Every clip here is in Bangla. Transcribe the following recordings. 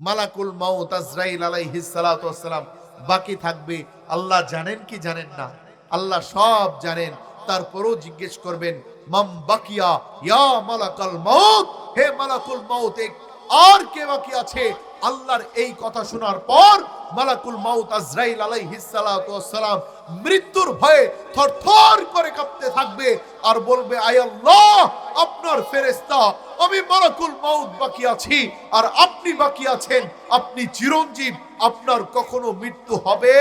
মালাকুল মাউত আজরাইল আলাইহিস সালাতু ওয়াস সালাম বাকি থাকবে। আল্লাহ জানেন কি জানেন না? আল্লাহ সব জানেন। তারপরেও জিজ্ঞেস করবেন, মাম বাকিয়া ইয়া মালাকাল মাউত, হে মালাকুল মাউত, আর কে বাকি আছে? আল্লাহর এই কথা শোনার পর মালাকুল মাউত আজরাইল আলাইহিস সালাতু ওয়াস সালাম মৃত্যুর ভয়ে থরথর করে কাঁপতে থাকবে আর বলবে, আয় আল্লাহ, আপনার ফেরেশতা, আমি মালাকুল মাউত বাকি আছি আর আপনি বাকি আছেন, আপনি চিরঞ্জীব, আপনার কখনো মৃত্যু হবে?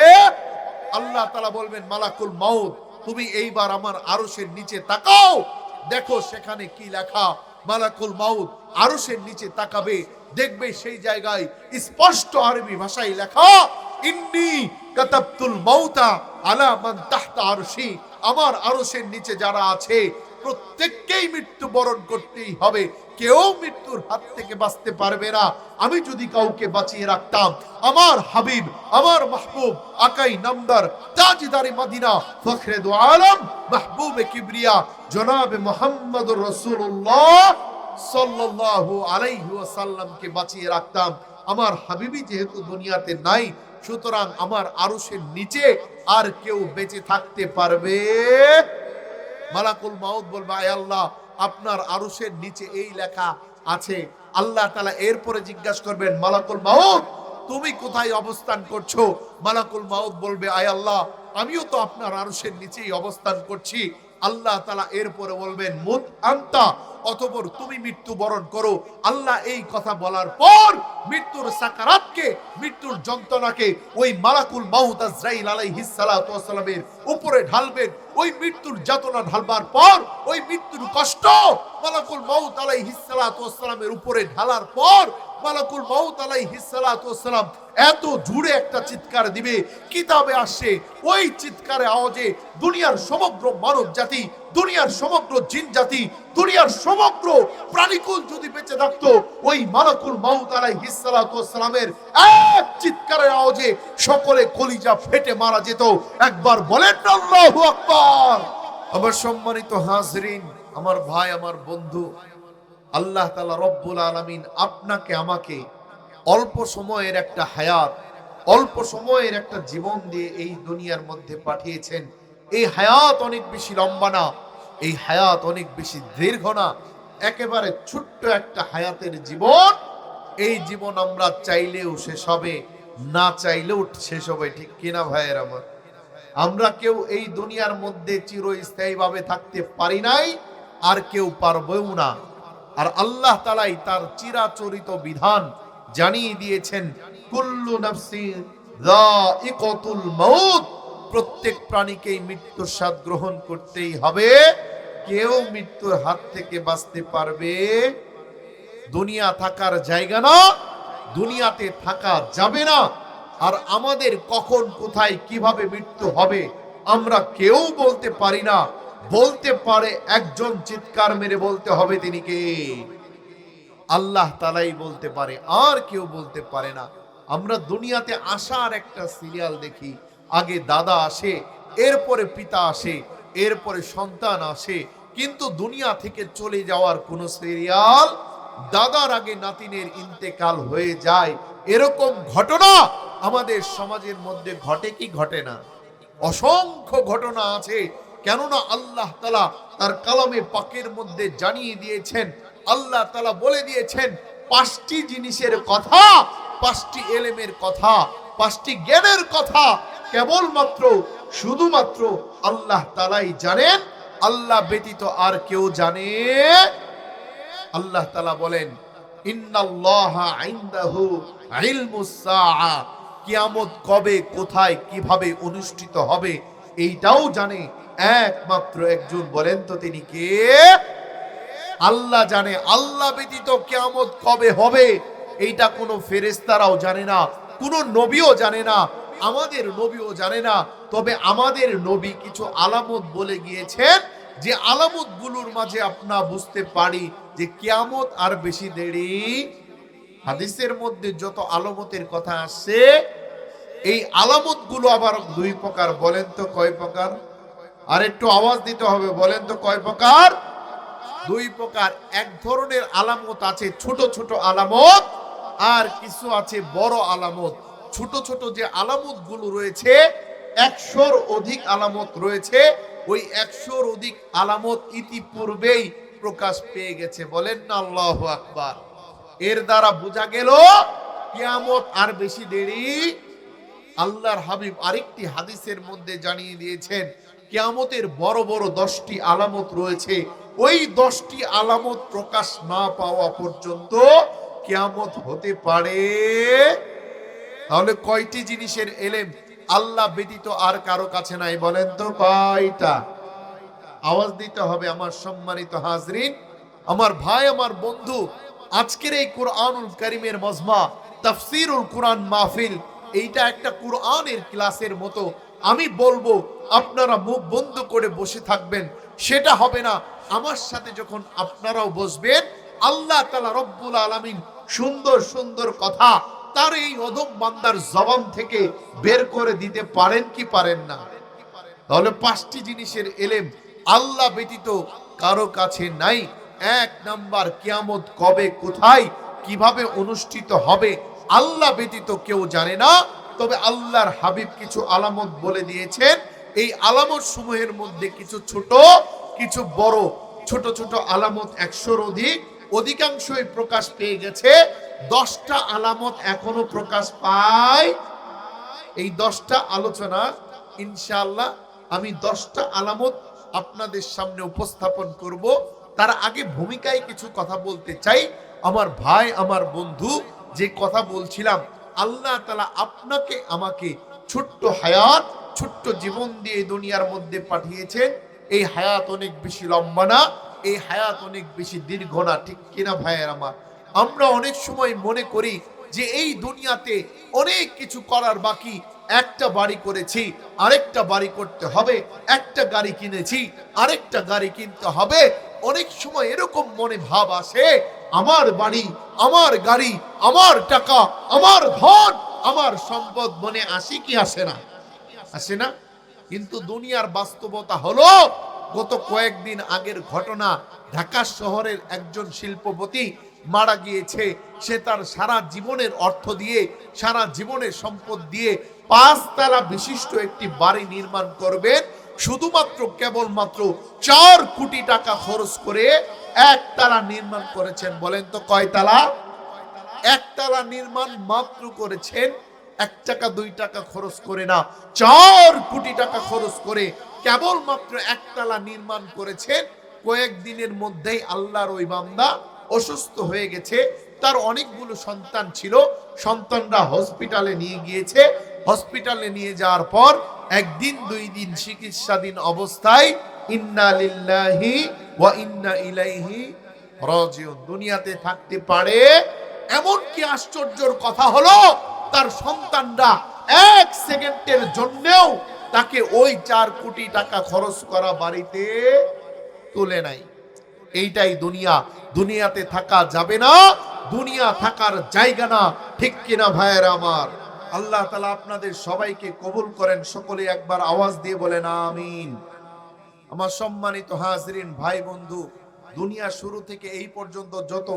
আল্লাহ তাআলা বলবেন, মালাকুল মাউত, তুমি এইবার আমার আরশের নিচে তাকাও, দেখো সেখানে কি লেখা। মালাকুল মাউত আরশের নিচে তাকাবে, দেখবে সেই জায়গায় স্পষ্ট আরবি ভাষায় লেখা, ইন্নী কাতাবতুল মাউতা আলা মান তাহতা আরশি, আমার আরশের নিচে যারা আছে প্রত্যেককেই মৃত্যু বরণ করতেই হবে, কেউ মৃত্যুর হাত থেকে বাঁচতে পারবে না। আমি যদি কাউকে বাঁচিয়ে রাখতাম, আমার হাবিব, আমার মাহবুব, আকাই নামদার, তাজদারে মদিনা, ফখরে দু আলম, মাহবুবে কিবরিয়া, জনাবে মুহাম্মদুর রাসূলুল্লাহ সাল্লাল্লাহু আলাইহি ওয়াসাল্লামকে বাঁচিয়ে রাখতাম। আমার হাবিবি যেহেতু দুনিয়াতে নাই, সুতরাং আমার আরশের নিচে আর কেউ বেঁচে থাকতে পারবে? মালাকুল মাউত বলবে, আয় আল্লাহ, আপনার আরশের নিচে এই লেখা আছে। আল্লাহ তাআলা এরপরে জিজ্ঞাসা করবেন, মালাকুল মাউত, তুমি কোথায় অবস্থান করছো? মালাকুল মাউত বলবে, আয় আল্লাহ, আমিও তো আপনার আরশের নিচেই অবস্থান করছি। আল্লাহ তাআলা এরপরে বলবেন, মুত আনতা, অতঃপর তুমি মৃত্যুবরণ করো। আল্লাহ এই কথা বলার পর মৃত্যুর সাকারাতকে, মৃত্যুর যন্ত্রণাকে ওই মালাকুল মাউত আজরাইল আলাইহিস সালাতু ওয়াস সালামের উপরে ঢালবেন। ওই মৃত্যুর যাতনা ঢালবার পর, ওই মৃত্যুর কষ্ট মালাকুল মাউত আলাইহিস সালাতু ওয়াস সালামের উপরে ঢালার পর মালাকুল মাউত আলাইহিস সালাতু ওয়াস সালাম এত জোরে একটা চিৎকার দিবে, কিতাবে আসে ওই চিৎকারে আওয়াজে দুনিয়ার সমগ্র মানব জাতি, দুনিয়ার সমগ্র জিন জাতি, দুনিয়ার সমগ্র প্রাণীকুল যদি বেঁচে থাকতো, ওই মালাকুল মাউত আলাইহিস সালাতু ওয়াস সালামের এক চিৎকারের আওয়াজে সকলে কলিজা ফেটে মারা যেত। একবার বলেন আল্লাহু আকবার। আমার সম্মানিত হাজরিন, আমার ভাই, আমার বন্ধু, আল্লাহ তাআলা রব্বুল আলামিন আপনাকে আমাকে অল্প সময়ের একটা হায়াত, অল্প সময়ের একটা জীবন দিয়ে এই দুনিয়ার মধ্যে পাঠিয়েছেন। এই হায়াত অনেক বেশি লম্বা না, এই হায়াত অনেক বেশি দীর্ঘ না, একেবারে ছোট্ট একটা হায়াতের জীবন। এই জীবন আমরা চাইলেও শেষ হবে, না চাইলেও শেষ হবে, ঠিক কিনা ভাইয়ের আমার? আমরা কেউ এই দুনিয়ার মধ্যে চিরস্থায়ীভাবে থাকতে পারি নাই, আর কেউ পারবেও না। আর আল্লাহ তাআলাই তার চিরাচরিত বিধান জানিয়ে দিয়েছেন, কুল্লু নাফসিন যায়িকাতুল মাউত, প্রত্যেক প্রাণীকেই মৃত্যুর স্বাদ গ্রহণ করতেই হবে, কেউ মৃত্যুর হাত থেকে বাঁচতে পারবে? দুনিয়া থাকার জায়গা না, দুনিয়াতে থাকা যাবে না। আর আমাদের কখন, কোথায়, কিভাবে মৃত্যু হবে আমরা কেউ বলতে পারি না। বলতে পারে একজন, চিৎকার মেরে বলতে হবে, তিনি কে? আল্লাহ তাআলাই বলতে পারে, আর কেউ বলতে পারে না। আমরা দুনিয়াতে আসার একটা সিরিয়াল দেখি, আগে দাদা আসে, এরপরে পিতা আসে, এরপরে সন্তান আসে, কিন্তু দুনিয়া থেকে চলে যাওয়ার কোন সিরিয়াল, দাদার আগে নাতিনের ইন্তেকাল হয়ে যায়। এরকম ঘটনা আমাদের সমাজের মধ্যে ঘটে কি ঘটে না? অসংখ্য ঘটনা আছে। কেননা আল্লাহ তাআলা তার কালামে পাকের মধ্যে জানিয়ে দিয়েছেন, আল্লাহ তাআলা বলে দিয়েছেন, পাঁচটি জিনিসের কথা, পাঁচটি এলেমের কথা, পাঁচটি জ্ঞানের কথা কেবলমাত্র শুধুমাত্র আল্লাহ তাআলাই জানেন, আল্লাহ ব্যতীত আর কেউ জানে? আল্লাহ তাআলা বলেন, ইন্নাল্লাহা ইনদাহু ইলমুস সাআ, কিয়ামত কবে, কোথায়, কিভাবে অনুষ্ঠিত হবে এইটাও জানে একমাত্র একজন। বলেন তো তিনি কে? আল্লাহ জানে। আল্লাহ ব্যতীত কিয়ামত কবে হবে এইটা কোনো ফেরেশতারাও জানে না, কোনো নবীও জানে না, আমাদের নবীও জানে না। তবে আমাদের নবী কিছু আলামত বলে গিয়েছেন, যে আলামত গুলোর মাঝে আপনা বুঝতে পারি যে কিয়ামত আর বেশি দেরি। হাদিসের মধ্যে যত আলামতের কথা আসছে, এই আলামত গুলো আবার দুই প্রকার। বলেন তো কয় প্রকার? আর একটু আওয়াজ দিতে হবে, বলেন তো কয় প্রকার? দুই প্রকার। এক ধরনের আলামত আছে ছোট ছোট আলামত, আর কিছু আছে বড় আলামত। ছোট ছোট যে আলামত গুলো রয়েছে, 100-র অধিক আলামত রয়েছে। ওই 100-র অধিক আলামত ইতিপূর্বেই প্রকাশ পেয়ে গেছে। বলেন না আল্লাহু আকবার। এর দ্বারা বোঝা গেল কিয়ামত আর বেশি দেরি। আল্লাহর হাবিব আরেকটি হাদিসের মধ্যে জানিয়ে দিয়েছেন, কিয়ামতের বড় বড় 10টি আলামত রয়েছে। ওই 10টি আলামত প্রকাশ না পাওয়া পর্যন্ত কিয়ামত হতে পারে। তাহলে কয়টি জিনিসের এলেম আল্লাহ ব্যতীত আর কারো কাছে নাই? বলেন তো কয়টা? আওয়াজ দিতে হবে। আমার সম্মানিত হাজরিন, আমার ভাই, আমার বন্ধু, আজকের এই কুরআনুল কারীমের মজমা, তাফসীরুল কুরআন মাহফিল, এইটা একটা কুরআনের ক্লাসের মতো। আমি বলবো, আপনারা মুখ বন্ধ করে বসে থাকবেন, সেটা হবে না। আমার সাথে যখন আপনারাও বসবেন, আল্লাহ তাআলা রব্বুল আলামিন সুন্দর সুন্দর কথা তার এই অধম বান্দার জবান থেকে বের করে দিতে পারেন কি পারেন না? তাহলে 5টি জিনিসের এলেম আল্লাহ ব্যতীত কারো কাছে নাই। 1 নাম্বার, কিয়ামত কবে, কোথায়, কিভাবে অনুষ্ঠিত হবে আল্লাহ ব্যতীত কেউ জানে না। তবে আল্লাহর হাবিব কিছু আলামত বলে দিয়েছেন। এই আলামত সমূহের মধ্যে কিছু ছোট, কিছু বড়। ছোট ছোট আলামত 100-র অধিক, অধিকাংশই প্রকাশ পেয়ে গেছে। 10টা আলামত এখনো প্রকাশ পায়। এই 10টা আলোচনা ইনশাআল্লাহ আমি 10টা আলামত আপনাদের সামনে উপস্থাপন করব। তার আগে ভূমিকায় কিছু কথা বলতে চাই। আমার ভাই, আমার বন্ধু, যে কথা বলছিলাম, আল্লাহ তাআলা আপনাকে আমাকে ছোট্ট হায়াত, ছোট্ট জীবন দিয়ে দুনিয়ার মধ্যে পাঠিয়েছেন। এই হায়াত অনেক বেশি লম্বা না, এই হায়াত অনেক বেশি দীর্ঘ না, ঠিক কিনা ভাইয়ের আমার? আমরা অনেক সময় মনে করি যে এই দুনিয়াতে অনেক কিছু করার বাকি। একটা বাড়ি করেছি, আরেকটা বাড়ি করতে হবে। একটা গাড়ি কিনেছি, আরেকটা গাড়ি কিনতে হবে। অনেক সময় এরকম মনে ভাব আসে, আমার বাড়ি, আমার গাড়ি, আমার টাকা, আমার ধন, আমার সম্পদ মনে আসে কি আসে না? আসে না। কিন্তু দুনিয়ার বাস্তবতা হলো, গত কয়েকদিন আগের ঘটনা, ঢাকা শহরের একজন শিল্পপতি মারা গিয়েছে। সে তার সারা জীবনের অর্থ দিয়ে, সারা জীবনের সম্পদ দিয়ে 5 তলা বিশিষ্ট একটি বাড়ি নির্মাণ করবেন। শুধুমাত্র কেবলমাত্র 4 কোটি টাকা খরচ করে 1 তলা নির্মাণ করেছেন। বলেন তো কয় তলা? 1 তলা নির্মাণ মাত্র করেছেন। 1 টাকা 2 টাকা খরচ করে না, 4 কোটি টাকা খরচ করে কেবলমাত্র 1 তলা নির্মাণ করেছেন। কয়েকদিনের মধ্যেই আল্লাহর ওই বান্দা অসুস্থ হয়ে গেছে। তার অনেকগুলো সন্তান ছিল, সন্তানরা হসপিটালে নিয়ে গিয়েছে। হসপিটালে নিয়ে যাওয়ার পর 1 দিন 2 দিন চিকিৎসাধীন অবস্থায় ইন্না লিল্লাহি ওয়া ইন্না ইলাইহি রাজিউন দুনিয়াতে থাকতে পারে। এমন কি আশ্চর্যের কথা হলো, তার সন্তানরা 1 সেকেন্ডের জন্যও তাকে ওই 4 কোটি টাকা খরচ করা বাড়িতে তুলে নাই। এইটাই দুনিয়া। দুনিয়াতে থাকা যাবে না, দুনিয়া থাকার জায়গা না, ঠিক কিনা ভাইয়েরা আমার? আল্লাহ তাআলা আপনাদের সবাইকে কবুল করেন। সকলে একবার আওয়াজ দিয়ে বলেন আমিন। আমার সম্মানিত হাজরিন, ভাই বন্ধু, দুনিয়া শুরু থেকে এই পর্যন্ত যত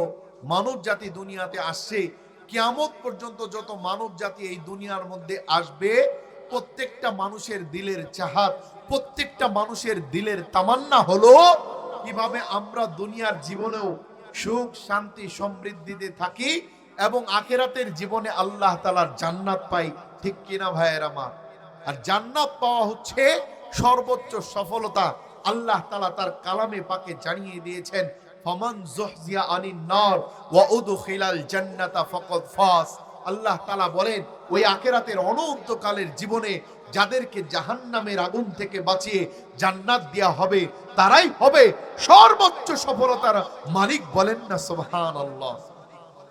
মানব জাতি দুনিয়াতে আসছে, কিয়ামত পর্যন্ত যত মানব জাতি এই দুনিয়ার মধ্যে আসবে, প্রত্যেকটা মানুষের দিলের চাহাত, প্রত্যেকটা মানুষের দিলের তামান্না হলো কিভাবে আমরা দুনিয়ার জীবনেও সুখ, শান্তি, সমৃদ্ধিতে থাকি এবং আখিরাতের জীবনে আল্লাহ তাআলার জান্নাত পাই, ঠিক কিনা ভাইয়ের আমার? আর জান্নাত পাওয়া হচ্ছে সর্বোচ্চ সফলতা। আল্লাহ তাআলা তার কালামে পাকে জানিয়ে দিয়েছেন, ফামান যুহজিয়া আনিন নার ওয়া উদখিলাল জান্নাতা ফাকাদ ফাজ। আল্লাহ তাআলা বলেন, ওই আখিরাতের অনন্তকালের জীবনে যাদেরকে জাহান্নামের আগুন থেকে বাঁচিয়ে জান্নাত দেয়া হবে, তারাই হবে সর্বোচ্চ সফলতার মালিক। বলেন না সুবহানাল্লাহ?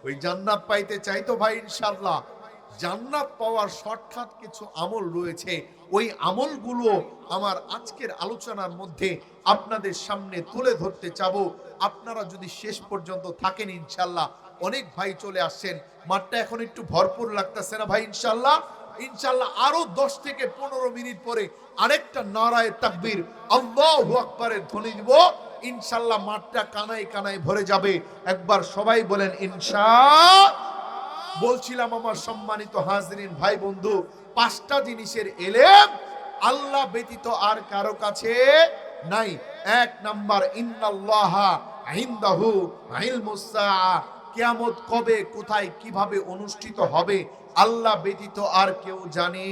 ওই জান্নাত পাইতে চাই তো ভাই ইনশাআল্লাহ। জান্নাত পাওয়ার শর্টকাট কিছু আমল রয়েছে। ওই আমলগুলো আমার আজকের আলোচনার মধ্যে আপনাদের সামনে তুলে ধরতে চাবো। আপনারা যদি শেষ পর্যন্ত থাকেন ইনশাআল্লাহ। অনেক ভাই চলে আসছেন, মাঠটা এখন একটু ভরপুর লাগতেছে না ভাই? ইনশাআল্লাহ, ইনশাআল্লাহ আরো 10 থেকে 15 মিনিট পরে আরেকটা নারায়ে তাকবীর, আল্লাহু আকবারের ধ্বনি দিব। ইনশাআল্লাহ মাঠটা কানায় কানায় ভরে যাবে। একবার সবাই বলেন ইনশাআল্লাহ। বলছিলাম আমার সম্মানিত হাজরিন ভাই বন্ধু, 5টা জিনিসের এলেম আল্লাহ ব্যতীত আর কারো কাছে নাই। 1 নাম্বার, ইন্নাল্লাহা ইনদাহু ইলমুস সাআ, কিয়ামত কবে কোথায় কিভাবে অনুষ্ঠিত হবে আল্লাহ ব্যতীত আর কেউ জানে।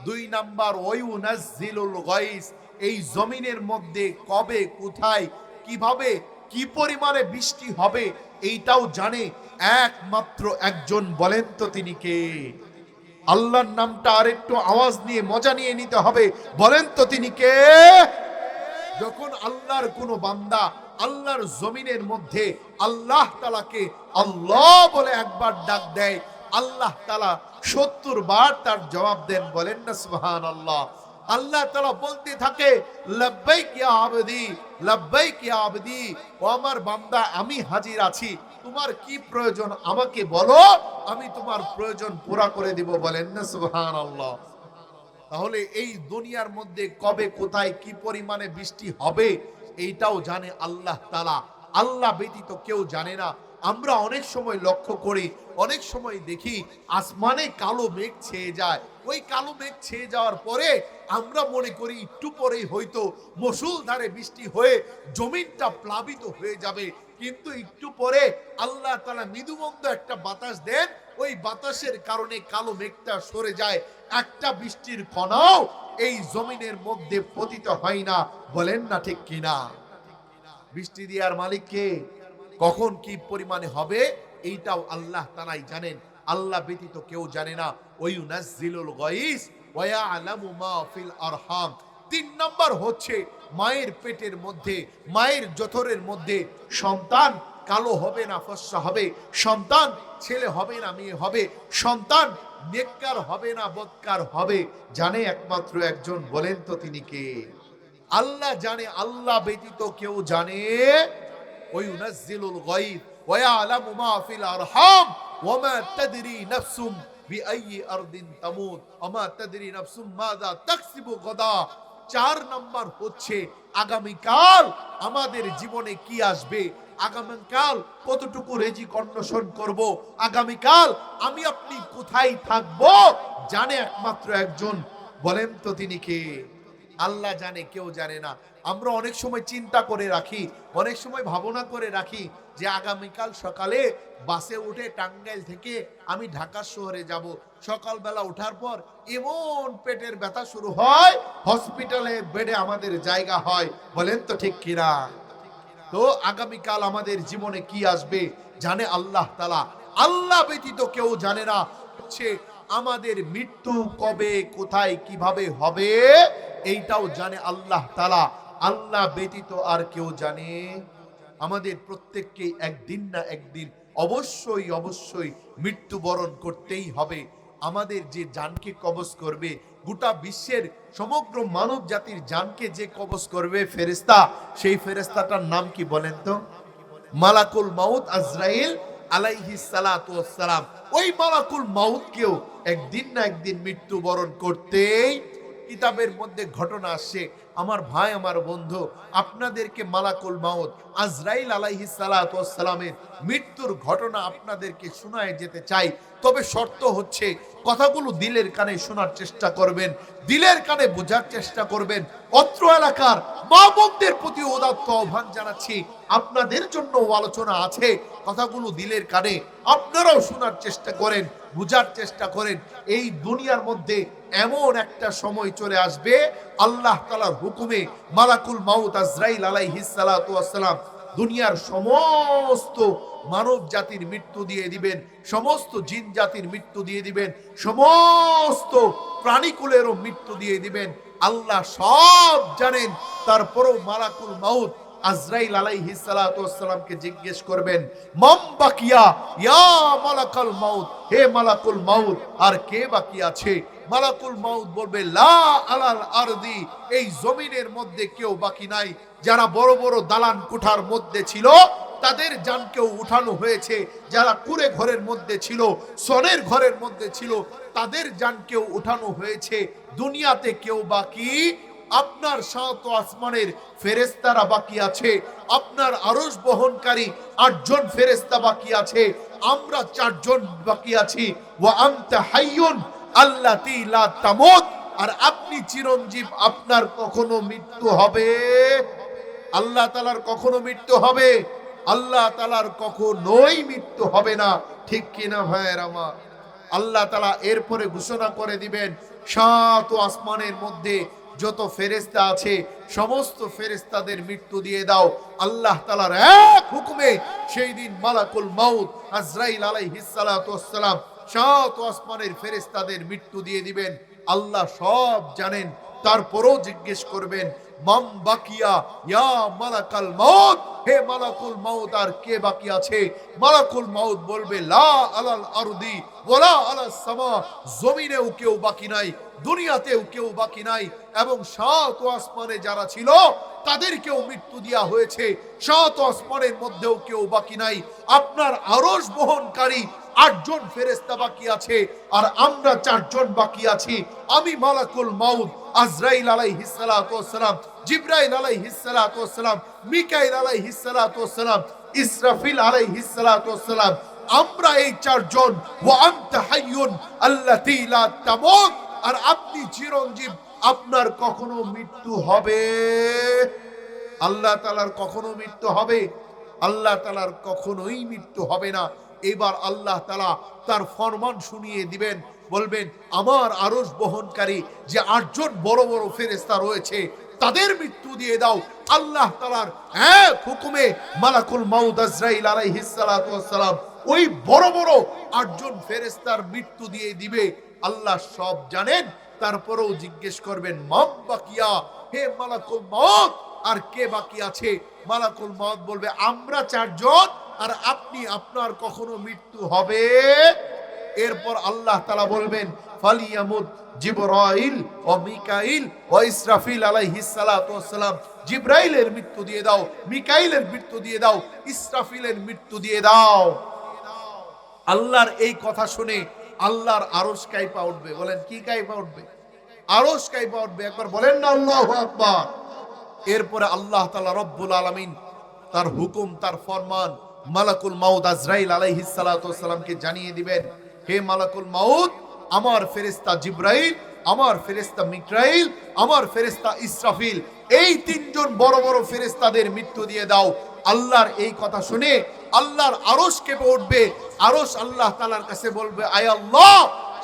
2 নাম্বার, ওয়ায়ুনাজ্জিলুল গায়স, এই জমিনের মধ্যে কবে কোথায় কিভাবে কি পরিমাণে বৃষ্টি হবে এইটাও জানে একমাত্র একজন। বলেন তো তিনি কে? আল্লাহর নামটা আরেকটু আওয়াজ নিয়ে মজা নিয়ে নিতে হবে। বলেন তো তিনি কে? যখন আল্লাহর কোন বান্দা আল্লাহর জমিনের মধ্যে আল্লাহ তাআলাকে আল্লাহ বলে একবার ডাক দেয়, আল্লাহ তাআলা 70 বার তার জবাব দেন। বলেন না সুবহানাল্লাহ। আল্লাহ তাআলা বলতে থাকে, লাব্বাইক ইয়া আবদি, লাব্বাইক ইয়া আবদি, ও আমার বান্দা আমি হাজির আছি, তোমার কি প্রয়োজন আমাকে বলো, আমি তোমার প্রয়োজন পুরা করে দিব। বলেন না সুবহানাল্লাহ। তাহলে এই দুনিয়ার মধ্যে কবে কোথায় কি পরিমাণে বৃষ্টি হবে এইটাও জানে আল্লাহ তাআলা, আল্লাহ ব্যতীত কেউ জানে না। আমরা অনেক সময় লক্ষ্য করি, অনেক সময় দেখি আসমানে কালো মেঘ ছেয়ে যায়। ওই কালো মেঘ ছেয়ে যাওয়ার পরে আমরা মনে করি একটু পরেই হয়তো মুষলধারে বৃষ্টি হয়ে জমিনটা প্লাবিত হয়ে যাবে, কিন্তু একটু পরে আল্লাহ তাআলা মৃদুমন্দ একটা বাতাস দেন, ওই বাতাসের কারণে কালো মেঘটা সরে যায়, একটা বৃষ্টির কণাও এই জমিনের মধ্যে পতিত হয় না। বলেন না ঠিক কিনা? বৃষ্টি দেওয়ার মালিক কে? কখন কি পরিমাণে হবে এইটাও আল্লাহ তাআলাই জানেন, আল্লাহ ব্যতীত কেউ জানে না। ওয়ায়ুনাজ্জিলুল গায়স ওয়া ইয়ালামু মা ফিল আরহাম। 3 নাম্বার হচ্ছে মায়ের পেটের মধ্যে, মায়ের জঠরের মধ্যে সন্তান কালো হবে না ফর্সা হবে, সন্তান ছেলে হবে না মেয়ে হবে, সন্তান নেককার হবে না বদকার হবে, জানে একমাত্র একজন। বলেন তো তিনি কে? আল্লাহ জানে, আল্লাহ ব্যতীত কেউ জানে। ওয়ায়ুনাজ্জিলুল গায়স ওয়া ইয়ালামু মা ফিল আরহাম ওয়া মা তাদরি নাফসুম বিআইয়ি আরদিন তামুত ওয়া মা তাদরি নাফসুম মাযা তাকসিবু গাদা। 4 নাম্বার হচ্ছে আগামীকাল আমাদের জীবনে কি আসবে, আগামীকাল কতটুকু রিজিক অন্বেষণ করব, আগামীকাল আমি আপনি কোথায় থাকব জানে একমাত্র একজন। বলেন তো তিনি কে? আল্লাহ জানে, কেউ জানে না। আমরা অনেক সময় চিন্তা করে রাখি, অনেক সময় ভাবনা করে রাখি যে আগামীকাল সকালে বাসে উঠে টাঙ্গাইল থেকে আমি ঢাকা শহরে যাব। সকালবেলা ওঠার পর এমন পেটের ব্যথা শুরু হয়, হসপিটালে বেডে আমাদের জায়গা হয়। বলেন তো ঠিক কিনা? তো আগামীকাল আমাদের জীবনে কি আসবে জানে আল্লাহ তাআলা, আল্লাহ ব্যতীত কেউ জানে না। হচ্ছে আমাদের মৃত্যু কবে কোথায় কিভাবে হবে এইটাও জানে আল্লাহ তাআলা, আল্লাহ ব্যতীত আর কেউ জানে? আমাদের প্রত্যেককে একদিন না একদিন অবশ্যই অবশ্যই মৃত্যুবরণ করতেই হবে। আমাদের যে জানকে কবজ করবে, গোটা বিশ্বের সমগ্র মানব জাতির জানকে যে কবজ করবে ফেরেশতা, সেই ফেরেশতাটার নাম কি বলেন তো? মালাকুল মাউত আজরাইল আলাইহিস সালাতু ওয়াস সালাম। ওই মালাকুল মাউতকেও একদিন না একদিন মৃত্যুবরণ করতেই। কিতাবের মধ্যে ঘটনা আসছে, আমার ভাই আমার বন্ধু, আপনাদেরকে মালাকুল মাউত আজরাইল আলাইহিস সালাতু ওয়াস সালামের মৃত্যুর ঘটনা আপনাদেরকে শোনায় যেতে চাই। তবে শর্ত হচ্ছে কথাগুলো দিলের কানে শোনার চেষ্টা করবেন, দিলের কানে বোঝার চেষ্টা করবেন। অত্র এলাকার মা বোনদের প্রতি উদাত্ত আহ্বান জানাচ্ছি, আপনাদের জন্য আলোচনা আছে, কথাগুলো দিলের কানে আপনারাও শোনার চেষ্টা করেন, বুঝার চেষ্টা করেন। এই দুনিয়ার মধ্যে এমন একটা সময় চলে আসবে, আল্লাহ তাআলার হুকুমে মালাকুল মাউত আজরাইল আলাইহিস সালাতু ওয়াস সালাম দুনিয়ার সমস্ত মানব জাতির মৃত্যু দিয়ে দিবেন, সমস্ত জিন জাতির মৃত্যু দিয়ে দিবেন, সমস্ত প্রাণীকুলেরও মৃত্যু দিয়ে দিবেন। আল্লাহ সব জানেন, তারপরও মালাকুল মাউত আজরাইল আলাইহিস সালাতু ওয়াস সালামকে জিজ্ঞেস করবেন, মান বাকিয়া ইয়া মালাকুল মাউত, হে মালাকুল মাউত আর কে বাকি আছে? মালাকুল মাউত বলবে, লা আলাল আরদি, এই জমিনের মধ্যে কেউ বাকি নাই। যারা বড় বড় দালান কোঠার মধ্যে ছিল তাদের জানকেও উঠানো হয়েছে, যারা কুঁড়ে ঘরের মধ্যে ছিল, সনের ঘরের মধ্যে ছিল, তাদের জানকেও উঠানো হয়েছে। দুনিয়াতে কেউ বাকি? আপনার সাত আসমানের ফেরেশতারা বাকি আছে, আপনার আরশ বহনকারী 8 জন ফেরেশতা বাকি আছে, আমরা চারজন বাকি আছি। ওয়া আনতা হাইয়ুন আল্লাতী লা তামুত, আর আপনি চিরঞ্জীব, আপনার কখনো মৃত্যু হবে? আল্লাহ তাআলার কখনো মৃত্যু হবে? আল্লাহ তাআলার কখনোই মৃত্যু হবে না। ঠিক কিনা ভাইয়ের আমার? আল্লাহ তাআলা এরপরে ঘোষণা করে দিবেন, সাত আসমানের মধ্যে যত ফেরেশতা আছে সমস্ত ফেরেশতাদের মৃত্যু দিয়ে দাও। আল্লাহ তাআলার এক হুকুমে সেই দিন মালাকুল মাউত আজরাইল আলাইহিস সালাতু ওয়াস সালাম সাত আসমানের ফেরেশতাদের মৃত্যু দিয়ে দিবেন। আল্লাহ সব জানেন, তারপরেও জিজ্ঞেস করবেন, মাম বাকিয়া ইয়া মালাকাল মাউত, হে মালাকুল মাউত, আর কে বাকি আছে? মালাকুল মাউত বলবে, লা আলাল আরদি ওয়ালা আলাস সামা, জমিনেও কেউ বাকি নাই, দুনিয়াতেও কেউ বাকি নাই, এবং সাত আসমানে যারা ছিল তাদেরকেও মৃত্যু দেওয়া হয়েছে, সাত আসমানের মধ্যেও কেউ বাকি নাই। আপনার আরশ বহনকারী 8 জন ফেরেশতা বাকি আছে, আর আমরা 4 জন বাকি আছি। আমি মালাকুল মাউত আজরাইল আলাইহিস সালাতু ওয়াস সালাম, জিবরাইল আলাইহিস সালাতু ওয়াস সালাম, মিকাইল আলাইহিস সালাতু ওয়াস সালাম, ইসরাফিল আলাইহিস সালাতু ওয়াস সালাম, আমরা এই 4 জন। ওয়া আনতা হাইয়ুন আল্লাতী লা তামুত, আর আপনি চিরঞ্জীব, আপনার কখনো মৃত্যু হবে? আল্লাহ তাআলার কখনো মৃত্যু হবে? আল্লাহ তাআলার কখনোই মৃত্যু হবে না। এবার আল্লাহ তাআলা তার ফরমান শুনিয়ে দিবেন, বলবেন, আমার আরশ বহনকারী যে 8 জন বড় বড় ফেরেশতা রয়েছে তাদের মৃত্যু দিয়ে দাও। আল্লাহ তাআলার এক হুকুমে মালাকুল মাউত আজরাইল আলাইহিস সালাতু ওয়াস সালাম ওই বড় বড় 8 জন ফেরেশতার মৃত্যু দিয়ে দিবে। আল্লাহ সব জানেন, তারপরেও জিজ্ঞেস করবেন, মাম বাকিয়া, হে মালাকুল মাউত, আর কে বাকি আছে? মালাকুল মাউত বলবে, আমরা 4 জন, আর আপনি, আপনার কখনো মৃত্যু হবে? এরপর আল্লাহ তাআলা বলবেন, ফালিয়ামুত জিবরাইল ও মিকাইল ও ইসরাফিল আলাইহিস সালাতু ওয়াস সালাম, জিবরাইলের মৃত্যু দিয়ে দাও, মিকাইলের মৃত্যু দিয়ে দাও, ইসরাফিলের মৃত্যু দিয়ে দাও। আল্লাহর এই কথা শুনে আল্লাহর আরশ কাঁপা উঠবে। বলেন, কি কাঁপা উঠবে? আরশ কাঁপা উঠবে। একবার বলেন না আল্লাহু আকবার। এরপরে আল্লাহ তাআলা রব্বুল আলামিন তার হুকুম, তার ফরমান মালাকুল মাউত আজরাইল আলাইহিস সালাতু ওয়াস সালামকে জানিয়ে দিবেন, হে মালাকুল মাউত, আমার ফেরেশতা জিবরাইল, আমার ফেরেশতা মিকাইল, আমার ফেরেশতা ইসরাফিল, এই 3 জন বড় বড় ফেরেশতাদের মৃত্যু দিয়ে দাও। আল্লাহর এই কথা শুনে আল্লাহর আরশ কেঁপে উঠবে। আরশ আল্লাহ তাআলার কাছে বলবে, আয় আল্লাহ,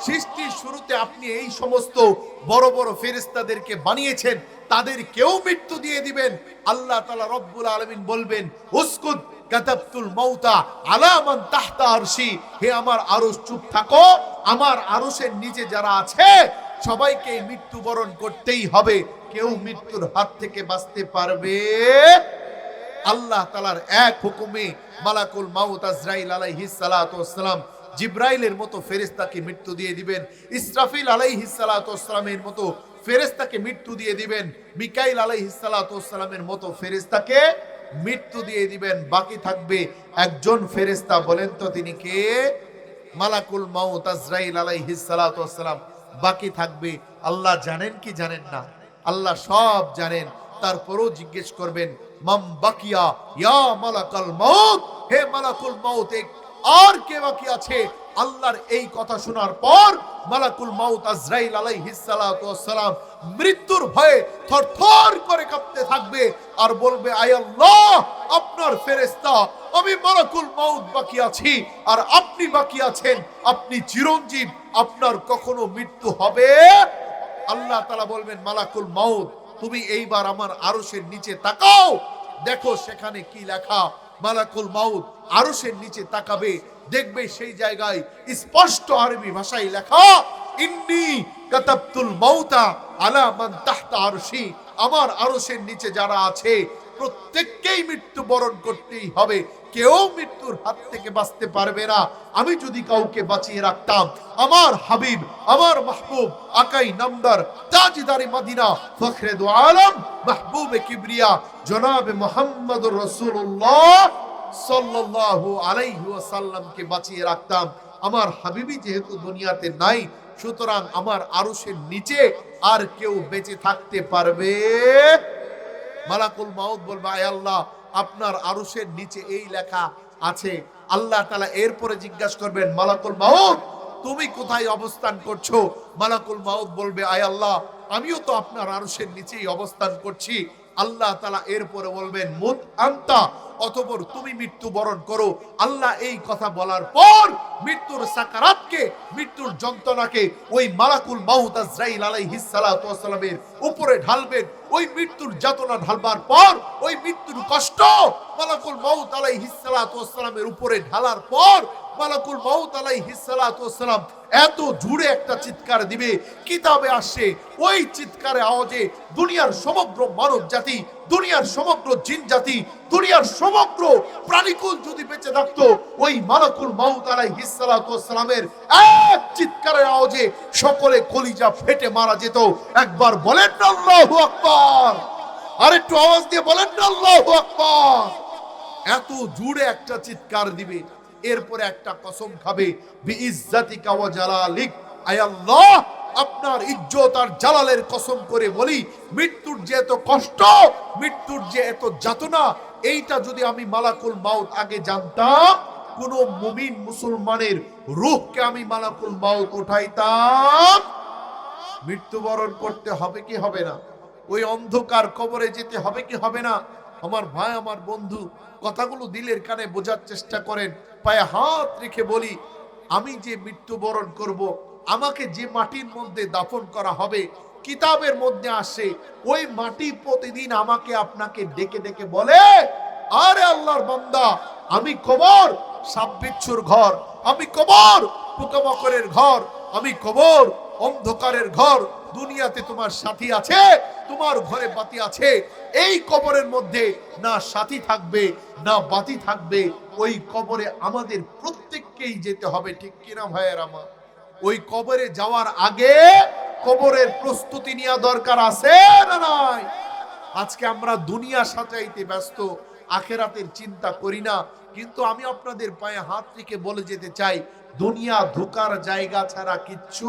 সৃষ্টির শুরুতে আপনি এই সমস্ত বড় বড় ফেরেশতাদেরকে বানিয়েছেন, তাদের কেউ মৃত্যু দিয়ে দিবেন। আল্লাহ তাআলা রব্বুল আলামিন বলবেন, উসকুত কাতাবতুল মাউতা আলা মান তাহতা আরশি, হে আমার আরশ, চুপ থাকো, আমার আরশের নিচে যারা আছে সবাইকে মৃত্যুবরণ করতেই হবে, কেউ মৃত্যুর হাত থেকে বাঁচতে পারবে? আল্লাহ তাআলার এক হুকুমে মালাকুল মাউত আজরাইল আলাইহিস সালাতু ওয়াস সালাম জিবরাইলের মতো ফেরেশতাকে মৃত্যু দিয়ে দিবেন, ইসরাফিল আলাইহিস সালাতু ওয়াস সালামের মতো ফেরেশতাকে মৃত্যু দিয়ে দিবেন, মিকাইল আলাইহিস সালাতু ওয়াস সালামের মতো ফেরেশতাকে মৃত্যু দিয়ে দিবেন। বাকি থাকবে একজন ফেরেশতা। বলেন তো তিনি কে? মালাকুল মাউত আজরাইল আলাইহিস সালাতু ওয়াস সালাম বাকি থাকবে। আল্লাহ জানেন কি জানেন না? আল্লাহ সব জানেন, তারপরেও জিজ্ঞেস করবেন, মাম বাকিয়া ইয়া মালাকাল মাউত, হে মালাকুল মাউত, আর কে বাকি আছে? আল্লাহর এই কথা শোনার পর মালাকুল মাউত আজরাইল আলাইহিস সালাতু ওয়াস সালাম মৃত্যুর ভয়ে থরথর করে কাঁপতে থাকবে আর বলবে, আয় আল্লাহ, আপনার ফেরেশতা, আমি মালাকুল মাউত বাকি আছি, আর আপনি বাকি আছেন, আপনি চিরঞ্জীব, আপনার কখনো মৃত্যু হবে? আল্লাহ তাআলা বলবেন, মালাকুল মাউত, তুমি এইবার আমার আরশের নিচে তাকাও, দেখো সেখানে কি লেখা। মালাকুল মাউত আরশের নিচে তাকাবে, দেখবে সেই জায়গায় স্পষ্ট আরবি ভাষায় লেখা, ইন্নী কাতাবতুল মাউতা আলা মান তাহতা আরশি, আমার আরশের নিচে যারা আছে প্রত্যেককেই মৃত্যুবরণ করতেই হবে, কেউ মৃত্যুর হাত থেকে বাঁচতে পারবে না। আমি যদি কাউকে বাঁচিয়ে রাখতাম, আমার হাবিব, আমার মাহবুব, আকাই নামদার, তাজদারে মদিনা, ফখরে দু আলম, মাহবুবে কিবরিয়া, জনাবে মুহাম্মদুর রাসূলুল্লাহ সাল্লাল্লাহু আলাইহি ওয়াসাল্লামকে বাঁচিয়ে রাখতাম। আমার হাবিবি যেহেতু দুনিয়াতে নাই, সুতরাং আমার আরশের নিচে আর কেউ বেঁচে থাকতে পারবে? মালাকুল মাউত বলবে, আয় আল্লাহ, আপনার আরশের নিচে এই লেখা আছে, আল্লাহ তাআলা এরপরে জিজ্ঞাসা করবেন, মালাকুল মাউত তুমি কোথায় অবস্থান করছো? মালাকুল মাউত বলবে, আয় আল্লাহ আমিও তো আপনার আরশের নিচেই অবস্থান করছি। আল্লাহ তাআলা এরপরে বলবেন, মুত আনতা, অতঃপর তুমি মৃত্যুবরণ করো। আল্লাহ এই কথা বলার পর মৃত্যুর সাকারাতকে, মৃত্যুর যন্ত্রণাকে ওই মালাকুল মাউত আজরাইল আলাইহিস সালাতু ওয়াস সালামের উপরে ঢালবেন। ওই মৃত্যুর যাতনা ঢালবার পর, ওই মৃত্যুর কষ্ট মালাকুল মাউত আলাইহিস সালাতু ওয়াস সালামের উপরে ঢালার পর মালাকুল মাউত আলাইহিস সালাতু ওয়াস সালাম এত জুড়ে একটা চিৎকার দিবে, কিতাবে আসে ওই চিৎকারের আওয়াজে দুনিয়ার সমগ্র মানব জাতি, দুনিয়ার সমগ্র জিন জাতি, দুনিয়ার সমগ্র প্রাণীকুল যদি বেঁচে থাকতো, ওই মালাকুল মাউত আলাইহিস সালাতু ওয়াস সালামের এক চিৎকারের আওয়াজে সকলে কলিজা ফেটে মারা যেত। একবার বলেন না আল্লাহু আকবার, আর একটু আওয়াজ দিয়ে বলেন না আল্লাহু আকবার। এত জুড়ে একটা চিৎকার দিবে, এরপরে একটা কসম খাবে, বিইজ্জাতিকা ওয়া জালালিক, আয় আল্লাহ আপনার ইজ্জত আর জালালের কসম করে বলি, মৃত্যুর যে এত কষ্ট, মৃত্যুর যে এত যাতনা, এইটা যদি আমি মালাকুল মাউত আগে জানতাম, কোন মুমিন মুসলমানের রূহকে আমি মালাকুল মাউত উঠাইতাম। মৃত্যুবরণ করতে হবে কি হবে না? ওই অন্ধকার কবরে যেতে হবে কি হবে না? আমার ভাই, আমার বন্ধু, কথাগুলো দিলের কানে বোঝার চেষ্টা করেন। পায়ে হাত রেখে বলি, আমি যে মৃত্যুবরণ করব, আমাকে যে মাটির মধ্যে দাফন করা হবে, কিতাবের মধ্যে আসে ওই মাটি প্রতিদিন আমাকে আপনাকে ডেকে ডেকে বলে, আরে আল্লাহর বান্দা, আমি কবর সাপ বিচ্ছুর ঘর, আমি কবর পোকামাকড়ের ঘর, আমি কবর অন্ধকারের ঘর। দুনিয়াতে তোমার সাথী আছে, তোমার ঘরে বাতি আছে, এই কবরের মধ্যে না সাথী থাকবে না বাতি থাকবে। ওই কবরে আমাদের প্রত্যেককেই যেতে হবে, ঠিক কিনা ভাইয়ের আমার? ওই কবরে যাওয়ার আগে কবরের প্রস্তুতি নেওয়া দরকার আছে না নাই? আজকে আমরা দুনিয়া সাজাইতে ব্যস্ত, আখেরাতের চিন্তা করি না। কিন্তু আমি আপনাদের পায়ে হাত রেখে বলে যেতে চাই, দুনিয়া ধোকার জায়গা ছাড়া কিচ্ছু,